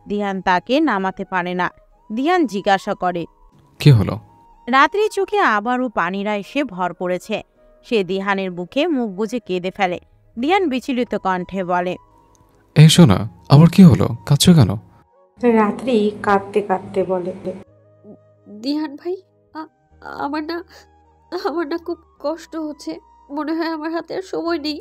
দিহান তাকে নামাতে পারে না। দিহান জিজ্ঞাসা করে, কি হলো? রাত্রি চোখে আবারও পানিরা এসে ভর পড়েছে। সে দিহানের বুকে মুখ গুজে কেঁদে ফেলে। দিহান বিচলিত কণ্ঠে বলে, এই শোনা, আবার কি হলো? কাঁদছো কেন? রাত্রি কাঁদতে কাঁদতে বলে, দিহান ভাই, আমার না খুব কষ্ট হচ্ছে। মনে হয় আমার হাতে আর সময় নেই।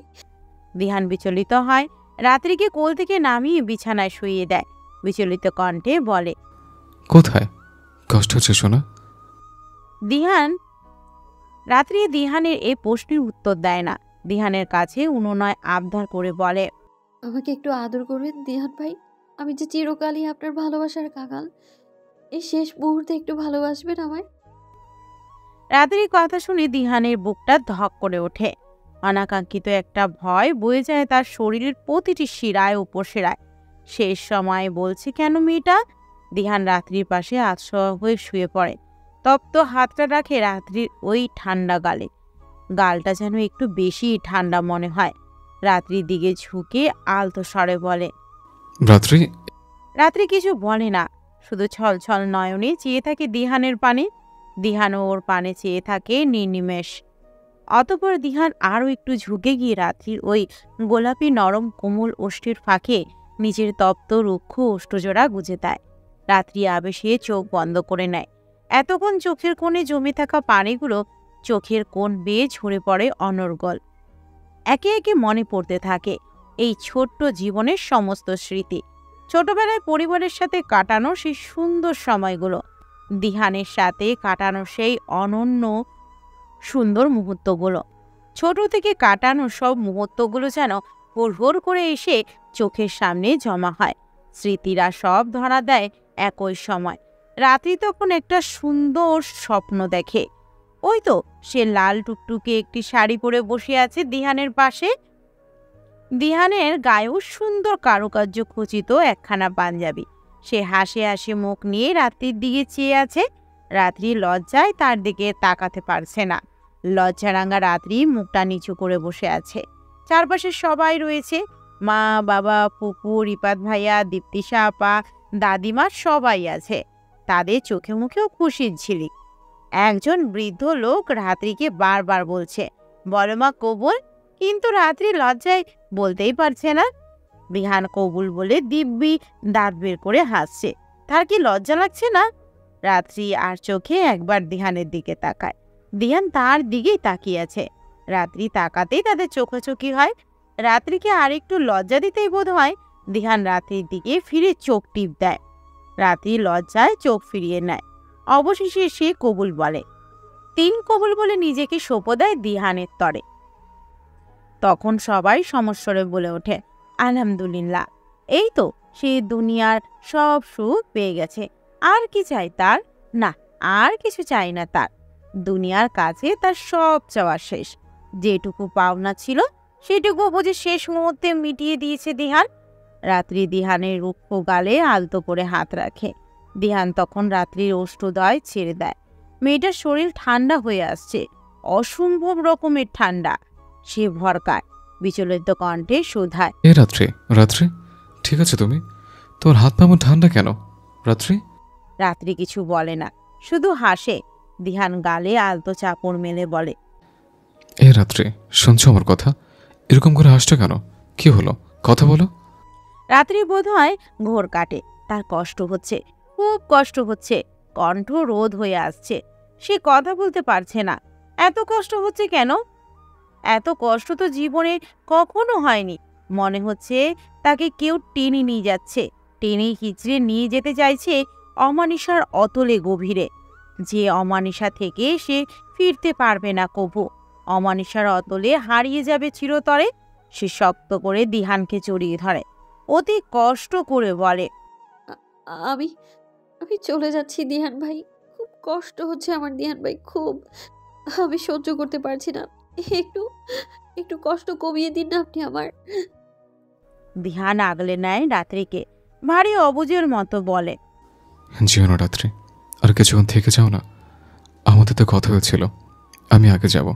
দিহান বিচলিত হয়। রাত্রিকে কোল থেকে নামিয়ে বিছানায় শুইয়ে দেয়। বিচলিত কণ্ঠে বলে, কোথায় কষ্ট হচ্ছে শোনা? রাত্রি দিহানের এই প্রশ্নের উত্তর দেয় না। দিহানের কাছে অনুনয় আবদার করে বলে, আমাকে একটু আদর করবেন দিহান ভাই। আমি যে চিরকালই আপনার ভালোবাসার কাঙাল। এই শেষ মুহূর্তে একটু ভালোবাসবেন আমায়। রাত্রির কথা শুনে দিহানের বুকটা ধক করে ওঠে। অনাকাঙ্ক্ষিত একটা ভয় বয়ে যায় তার শরীরের প্রতিটি শিরায় উপশিরায়। শেষ সময় বলছে কেন মেয়েটা? দিহান রাত্রির পাশে আতশোয়া হয়ে শুয়ে পড়ে। তপ্ত হাতটা রাখে রাত্রির ওই ঠান্ডা গালে। গালটা যেন একটু বেশি ঠান্ডা মনে হয়। রাত্রির দিকে ঝুঁকে আলতো স্বরে বলে, রাত্রি। রাত্রি কিছু বলে না, শুধু ছলছল নয়নে চেয়ে থাকে দিহানের পানে। দিহানও ওর পানে চেয়ে থাকে নির্নিমেষ। অতঃপর দিহান আরও একটু ঝুঁকে গিয়ে রাত্রির ওই গোলাপি নরম কোমল ওষ্ঠের ফাঁকে নিজের তপ্ত রুক্ষ ওষ্ঠজোড়া গুজে দেয়। রাত্রি আবেশে চোখ বন্ধ করে নেয়। এতক্ষণ চোখের কোণে জমে থাকা পানিগুলো চোখের কোণ বেয়ে ঝরে পড়ে অনর্গল। একে একে মনে পড়তে থাকে এই ছোট্ট জীবনের সমস্ত স্মৃতি। ছোটবেলায় পরিবারের সাথে কাটানো সেই সুন্দর সময়গুলো, দিহানের সাথে কাটানো সেই অনন্য সুন্দর মুহূর্তগুলো। ছোট থেকে কাটানো সব মুহূর্তগুলো যেন ভোর করে এসে চোখের সামনে জমা হয়। স্মৃতিরা সব ধরা দেয় একই সময়। রাত্রি তখন একটা সুন্দর স্বপ্ন দেখে। ওই তো সে লাল টুকটুকে একটি শাড়ি পরে বসে আছে দিহানের পাশে। দিহানের গায়েও সুন্দর কারুকার্য খচিত একখানা পাঞ্জাবি। সে হাসে হাসে মুখ নিয়ে রাত্রির দিকে চেয়ে আছে। রাত্রি লজ্জায় তার দিকে তাকাতে পারছে না। লজ্জারাঙ্গা রাত্রি মুখটা নিচু করে বসে আছে। চারপাশে সবাই রয়েছে, মা, বাবা, ফুপু, রিপাত ভাইয়া, দীপ্তিশা আপা, দাদিমা সবাই আছে। তাদের চোখে মুখেও খুশির ঝিলিক। একজন বৃদ্ধ লোক রাত্রিকে বারবার বলছে, বলো মা কবুল, কিন্তু রাত্রি লজ্জায় বলতেই পারছে না। দিহান কবুল বলে দিব্যি দাঁত বের করে হাসছে। তার কি লজ্জা লাগছে না? রাত্রি আর চোখে একবার দিহানের দিকে তাকায়। দিহান তার দিকেই তাকিয়ে আছে। রাত্রি তাকাতেই তাদের চোখাচোখি হয়। রাত্রিকে আরেকটু লজ্জা দিতেই বোধ হয় দিহান রাত্রির দিকে ফিরে চোখ টিপ দেয়। রাত্রি লজ্জায় চোখ ফিরিয়ে নেয়। অবশেষে সে কবুল বলে। 3 কবুল বলে নিজেকে সঁপে দেয় দিহানের তরে। তখন সবাই সমস্বরে বলে ওঠে, আলহামদুলিল্লাহ। এই তো সে দুনিয়ার সব সুখ পেয়ে গেছে। আর কি চাই তার? না, আর কিছু চাই না তার। দুনিয়ার কাছে তার সব চাওয়া শেষ। যেটুকু পাওনা ছিল সেটুকু বুঝে শেষ মুহূর্তে মিটিয়ে দিয়েছে দিহান। রাত্রি দিহানের রুক্ষ গালে আলতো করে হাত রাখে। দিহান তখন রাত্রির ওষ্ঠদয় ছেড়ে দেয়। মেয়েটার শরীর ঠান্ডা হয়ে আসছে, অসম্ভব রকমের ঠান্ডা। সে ভরকায়, বিচলিত কণ্ঠে শুধায়, এ রাত্রি, রাত্রি ঠিক আছে তুমি? তোমার হাত পা এমন ঠান্ডা কেন রাত্রি? রাত্রি কিছু বলে না, শুধু হাসে। দিহান গালে আলতো চাপড় মেলে বলে, এ রাত্রি শুনছো আমার কথা? এরকম করে হাসছো কেন? কি হলো, কথা বলো। রাত্রি বোধ হয় ঘোর কাটে। তার কষ্ট হচ্ছে, খুব কষ্ট হচ্ছে। কণ্ঠ রোধ হয়ে আসছে। সে কথা বলতে পারছে না। এত কষ্ট হচ্ছে কেন? এত কষ্ট তো জীবনে কখনো হয়নি। মনে হচ্ছে তাকে কেউ টেনে নিয়ে যাচ্ছে, টেনে হিচড়ে নিয়ে যেতে চাইছে অমানিসার অতলে গভীরে। যে অমানিসা থেকে সে ফিরতে পারবে না কভু। অমানিসার অতলে হারিয়ে যাবে চিরতরে। সে শক্ত করে দিহানকে জড়িয়ে ধরে, অতি কষ্ট করে বলে, আমি আমি চলে যাচ্ছি দিহান ভাই। খুব কষ্ট হচ্ছে আমার দিহান ভাই, খুব। আমি সহ্য করতে পারছি না। একটু একটু কষ্ট কমিয়ে দিন না আপনি আমার। দিহান আগলে নেয় রাত্রিকে, ভারী অবুঝের মতো বলে, যেও না রাত্রি, আর কিছুক্ষণ থেকে যাও না। আমাদের তো কথা হয়েছিল আমি আগে যাব।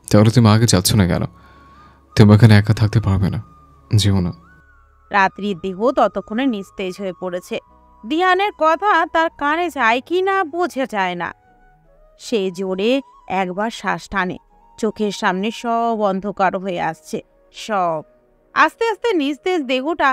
তাহলে তুমি আগে যাচ্ছ না কেন? তুমি এখানে একা থাকতে পারবে না, যেও না। রাত্রির দেহ ততক্ষণে নিস্তেজ হয়ে পড়েছে। দিহানের কথা তার কানে যায় কি না বোঝা যায় না। সে জোরে একবার শ্বাস টানে। চোখের সামনে সব অন্ধকার হয়ে আসছে, সব। আস্তে আস্তে নিস্তেজ দেহটা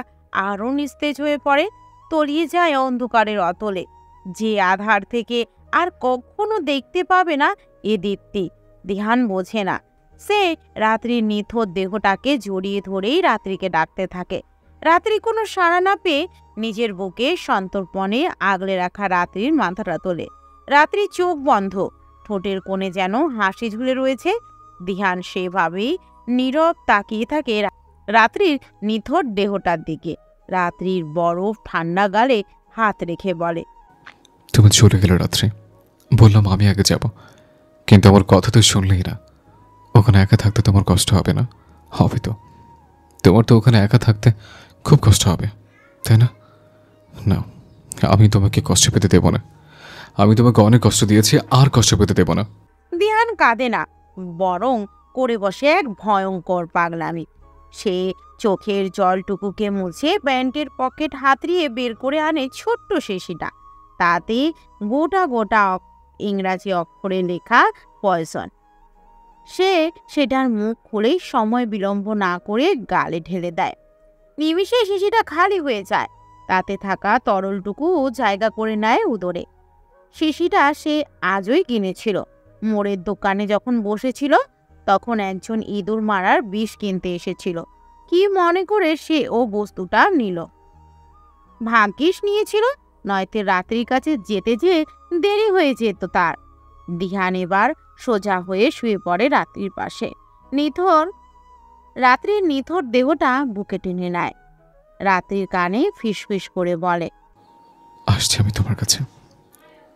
আরও নিস্তেজ হয়ে পড়ে, তলিয়ে যায় অন্ধকারের অতলে। যে আধার থেকে আর কখনো দেখতে পাবে না এ দীপ্তি। দিহান বোঝে না। সে রাত্রির নিথর দেহটাকে জড়িয়ে ধরেই রাত্রিকে ডাকতে থাকে। রাত্রি কোনো সাড়া না পেয়ে নিজের বুকে সন্তর্পণে আগলে রাখা রাত্রির মাথাটা তোলে। রাত্রি চোখ বন্ধ, ঠোঁটের কোণে যেন হাসি ঝুলে রয়েছে। দিহান সেভাবেই নীরব তাকিয়ে থাকে রাত্রির নিথর দেহটার দিকে। রাত্রির বরফ ঠান্ডা গালে হাত রেখে বলে, তুমি চলে গেলে রাত্রি। বললাম আমি আগে যাব, কিন্তু আমার কথা তো শুনলেই না। ওখানে একা থাকতে তোমার কষ্ট হবে না? হবে তো। তোমার তো ওখানে একা থাকতে খুব কষ্ট হবে, তাই না? না, আমি তোমাকে কষ্ট পেতে দেব না। আমি তোমাকে অনেক কষ্ট দিয়েছি, আর কষ্ট পেতে দেব না। দিহান কাঁদে না, বরং করে বসে এক ভয়ঙ্কর পাগলামি। সে চোখের জলটুকুকে মুছে প্যান্টের পকেট হাতড়িয়ে বের করে আনে ছোট্ট শিশিটা। তাতে গোটা গোটা ইংরাজি অক্ষরে লেখা পয়জন। সে সেটার মুখ খুলেই সময় বিলম্ব না করে গালে ঢেলে দেয়। নিমিষে শিশিটা খালি হয়ে যায়। তাতে থাকা তরলটুকু জায়গা করে নেয় উদরে। শিশিটা সে আজই কিনেছিল। মোড়ের দোকানে যখন বসেছিল তখন একজন ইঁদুর মারার বিষ কিনতে এসেছিল। কি মনে করে সে ও বস্তুটা নিল। ভাগ্যিস নিয়েছিল, নয়তো রাত্রির কাছে যেতে যেয়ে দেরি হয়ে যেত তার। দিহান এবার সোজা হয়ে শুয়ে পড়ে রাত্রির পাশে। রাত্রির নিথর দেহটা বুকে টেনে নেয়। রাত্রির কানে ফিসফিস করে বলে, আসছি আমি তোমার কাছে,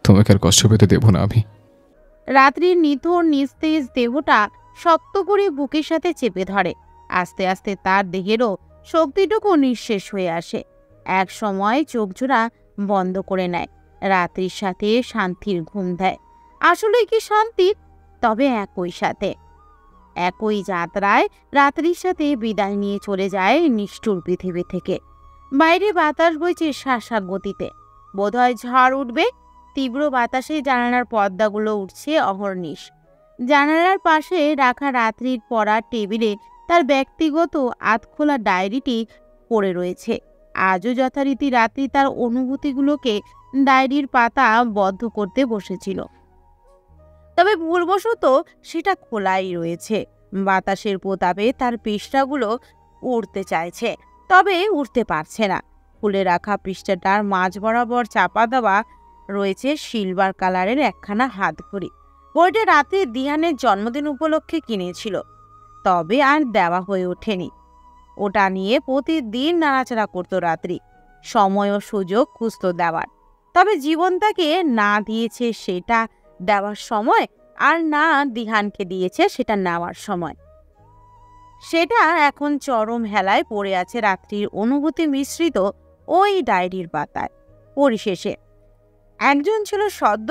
তোমাকে আর কষ্ট পেতে দেব না আমি। রাত্রির নিথর নিস্তেজ দেহটা শক্ত করে বুকের সাথে চেপে ধরে। আস্তে আস্তে তার দেহেরও শক্তিটুকু নিঃশেষ হয়ে আসে। এক সময় চোখজোড়া বন্ধ করে নেয়। রাত্রির সাথে শান্তির ঘুম দেয়। আসলে কি শান্তির? তবে একই সাথে। একই যাত্রায় রাত্রির সাথে বিদায় নিয়ে চলে যায় নিষ্ঠুর পৃথিবী থেকে। বাইরে বাতাস বইছে শাঁসার গতিতে। বোধহয় ঝড় উঠবে। তীব্র বাতাসে জানালার পর্দাগুলো উঠছে অহর্নিশ। জানালার পাশে রাখা রাত্রির পড়ার টেবিলে তার ব্যক্তিগত আধখোলা ডায়েরিটি পড়ে রয়েছে। আজও যথারীতি রাত্রি তার অনুভূতিগুলোকে ডায়েরির পাতা বদ্ধ করতে বসেছিল। তবে ভুলবশত সেটা খোলাই রয়েছে। বাতাসের প্রতাপে তার পৃষ্ঠাগুলো উড়তে চাইছে, তবে উঠতে পারছে না। খুলে রাখা পৃষ্ঠাটার মাঝ বরাবর চাপা দেওয়া রয়েছে সিলভার কালারের একখানা হাতঘড়ি। বইটা রাতে দিহানের জন্মদিন উপলক্ষে কিনেছিল, তবে আর দেওয়া হয়ে ওঠেনি। ওটা নিয়ে প্রতিদিন নাড়াচাড়া করতো রাত্রি। সময় ও সুযোগ খুঁজত দেওয়ার, তবে জীবন তাকে না দিয়েছে সেটা দেওয়ার সময়, আর না দিহানকে দিয়েছে সেটা নেওয়ার সময়। সেটা এখন চরম হেলায় পড়ে আছে রাত্রির অনুভূতি মিশ্রিত ওই ডায়েরির পাতায়। পরিশেষে একজন ছিল সদ্য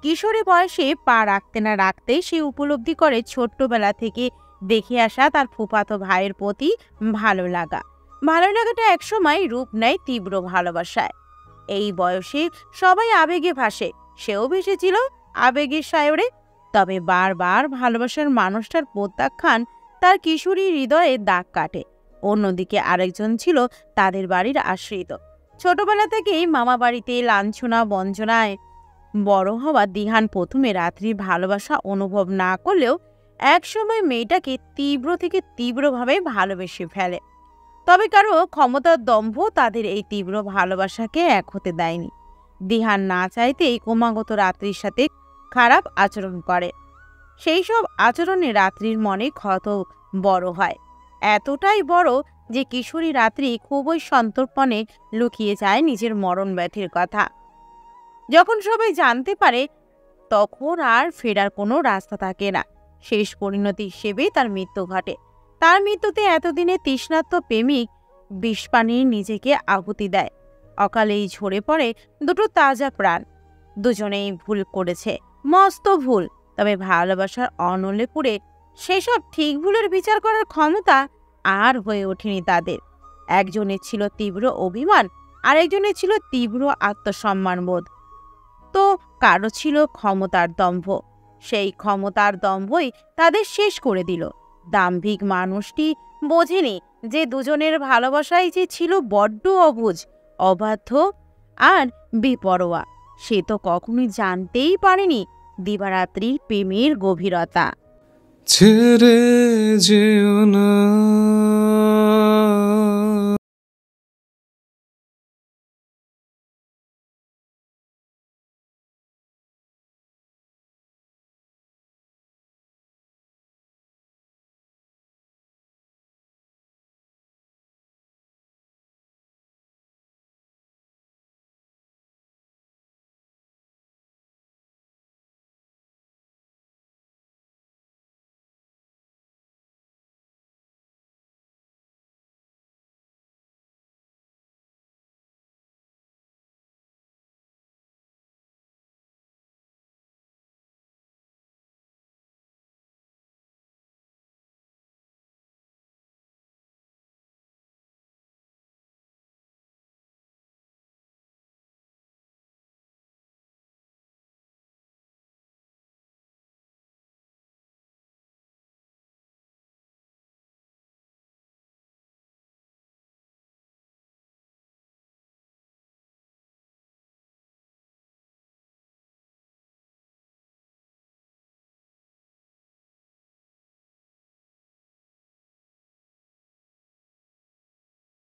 কিশোরী বয়সে পা রাখতে না রাখতেই সে উপলব্ধি করে ছোট্টবেলা থেকে দেখে আসা তার ফুফাতো ভাইয়ের প্রতি ভালো লাগাটা একসময় রূপ নেয় তীব্র ভালোবাসায়। এই বয়সে সবাই আবেগে ভাসে, সেও ভেসেছিল আবেগের সায়রে। তবে বারবার ভালোবাসার মানুষটার প্রত্যাখ্যান তার কিশোরী হৃদয়ে দাগ কাটে। অন্যদিকে আরেকজন ছিল তাদের বাড়ির আশ্রিত। ছোটবেলা থেকেই মামা বাড়িতে লাঞ্ছনা বঞ্চনায় বড় হওয়া দিহান প্রথমে রাত্রির ভালোবাসা অনুভব না করলেও একসময় মেয়েটাকে তীব্র থেকে তীব্রভাবে ভালোবেসে ফেলে। তবে কারো ক্ষমতার দম্ভ তাদের এই তীব্র ভালোবাসাকে এক হতে দেয়নি। দিহান না চাইতেই ক্রমাগত রাত্রির সাথে খারাপ আচরণ করে। সেই সব আচরণে রাত্রির মনে ক্ষত বড় হয়, এতটাই বড় যে কিশোরী রাত্রি খুবই সন্তর্পণে লুকিয়ে যায় নিজের মরণ ব্যাধির কথা। যখন সবাই জানতে পারে তখন আর ফেরার কোনো রাস্তা থাকে না। শেষ পরিণতি হিসেবে তার মৃত্যু ঘটে। তার মৃত্যুতে এতদিনে তৃষ্ণার্ত প্রেমিক বিষপানির নিজেকে আহুতি দেয়। অকালেই ঝরে পড়ে দুটো তাজা প্রাণ। দুজনেই ভুল করেছে, মস্ত ভুল। তবে ভালোবাসার অনলে পুড়ে সেসব ঠিক ভুলের বিচার করার ক্ষমতা আর হয়ে ওঠেনি তাদের। একজনের ছিল তীব্র অভিমান, আরেকজনের ছিল তীব্র আত্মসম্মানবোধ, তো কারো ছিল ক্ষমতার দম্ভ। সেই ক্ষমতার দম্ভই তাদের শেষ করে দিল। দাম্ভিক মানুষটি বোঝেনি যে দুজনের ভালোবাসাই যে ছিল বড্ড অবুঝ, অবাধ্য আর বেপরোয়া। সে তো কখনোই জানতেই পারেনি দিবারাত্রির প্রেমের গভীরতা। ছেড়ে যেও না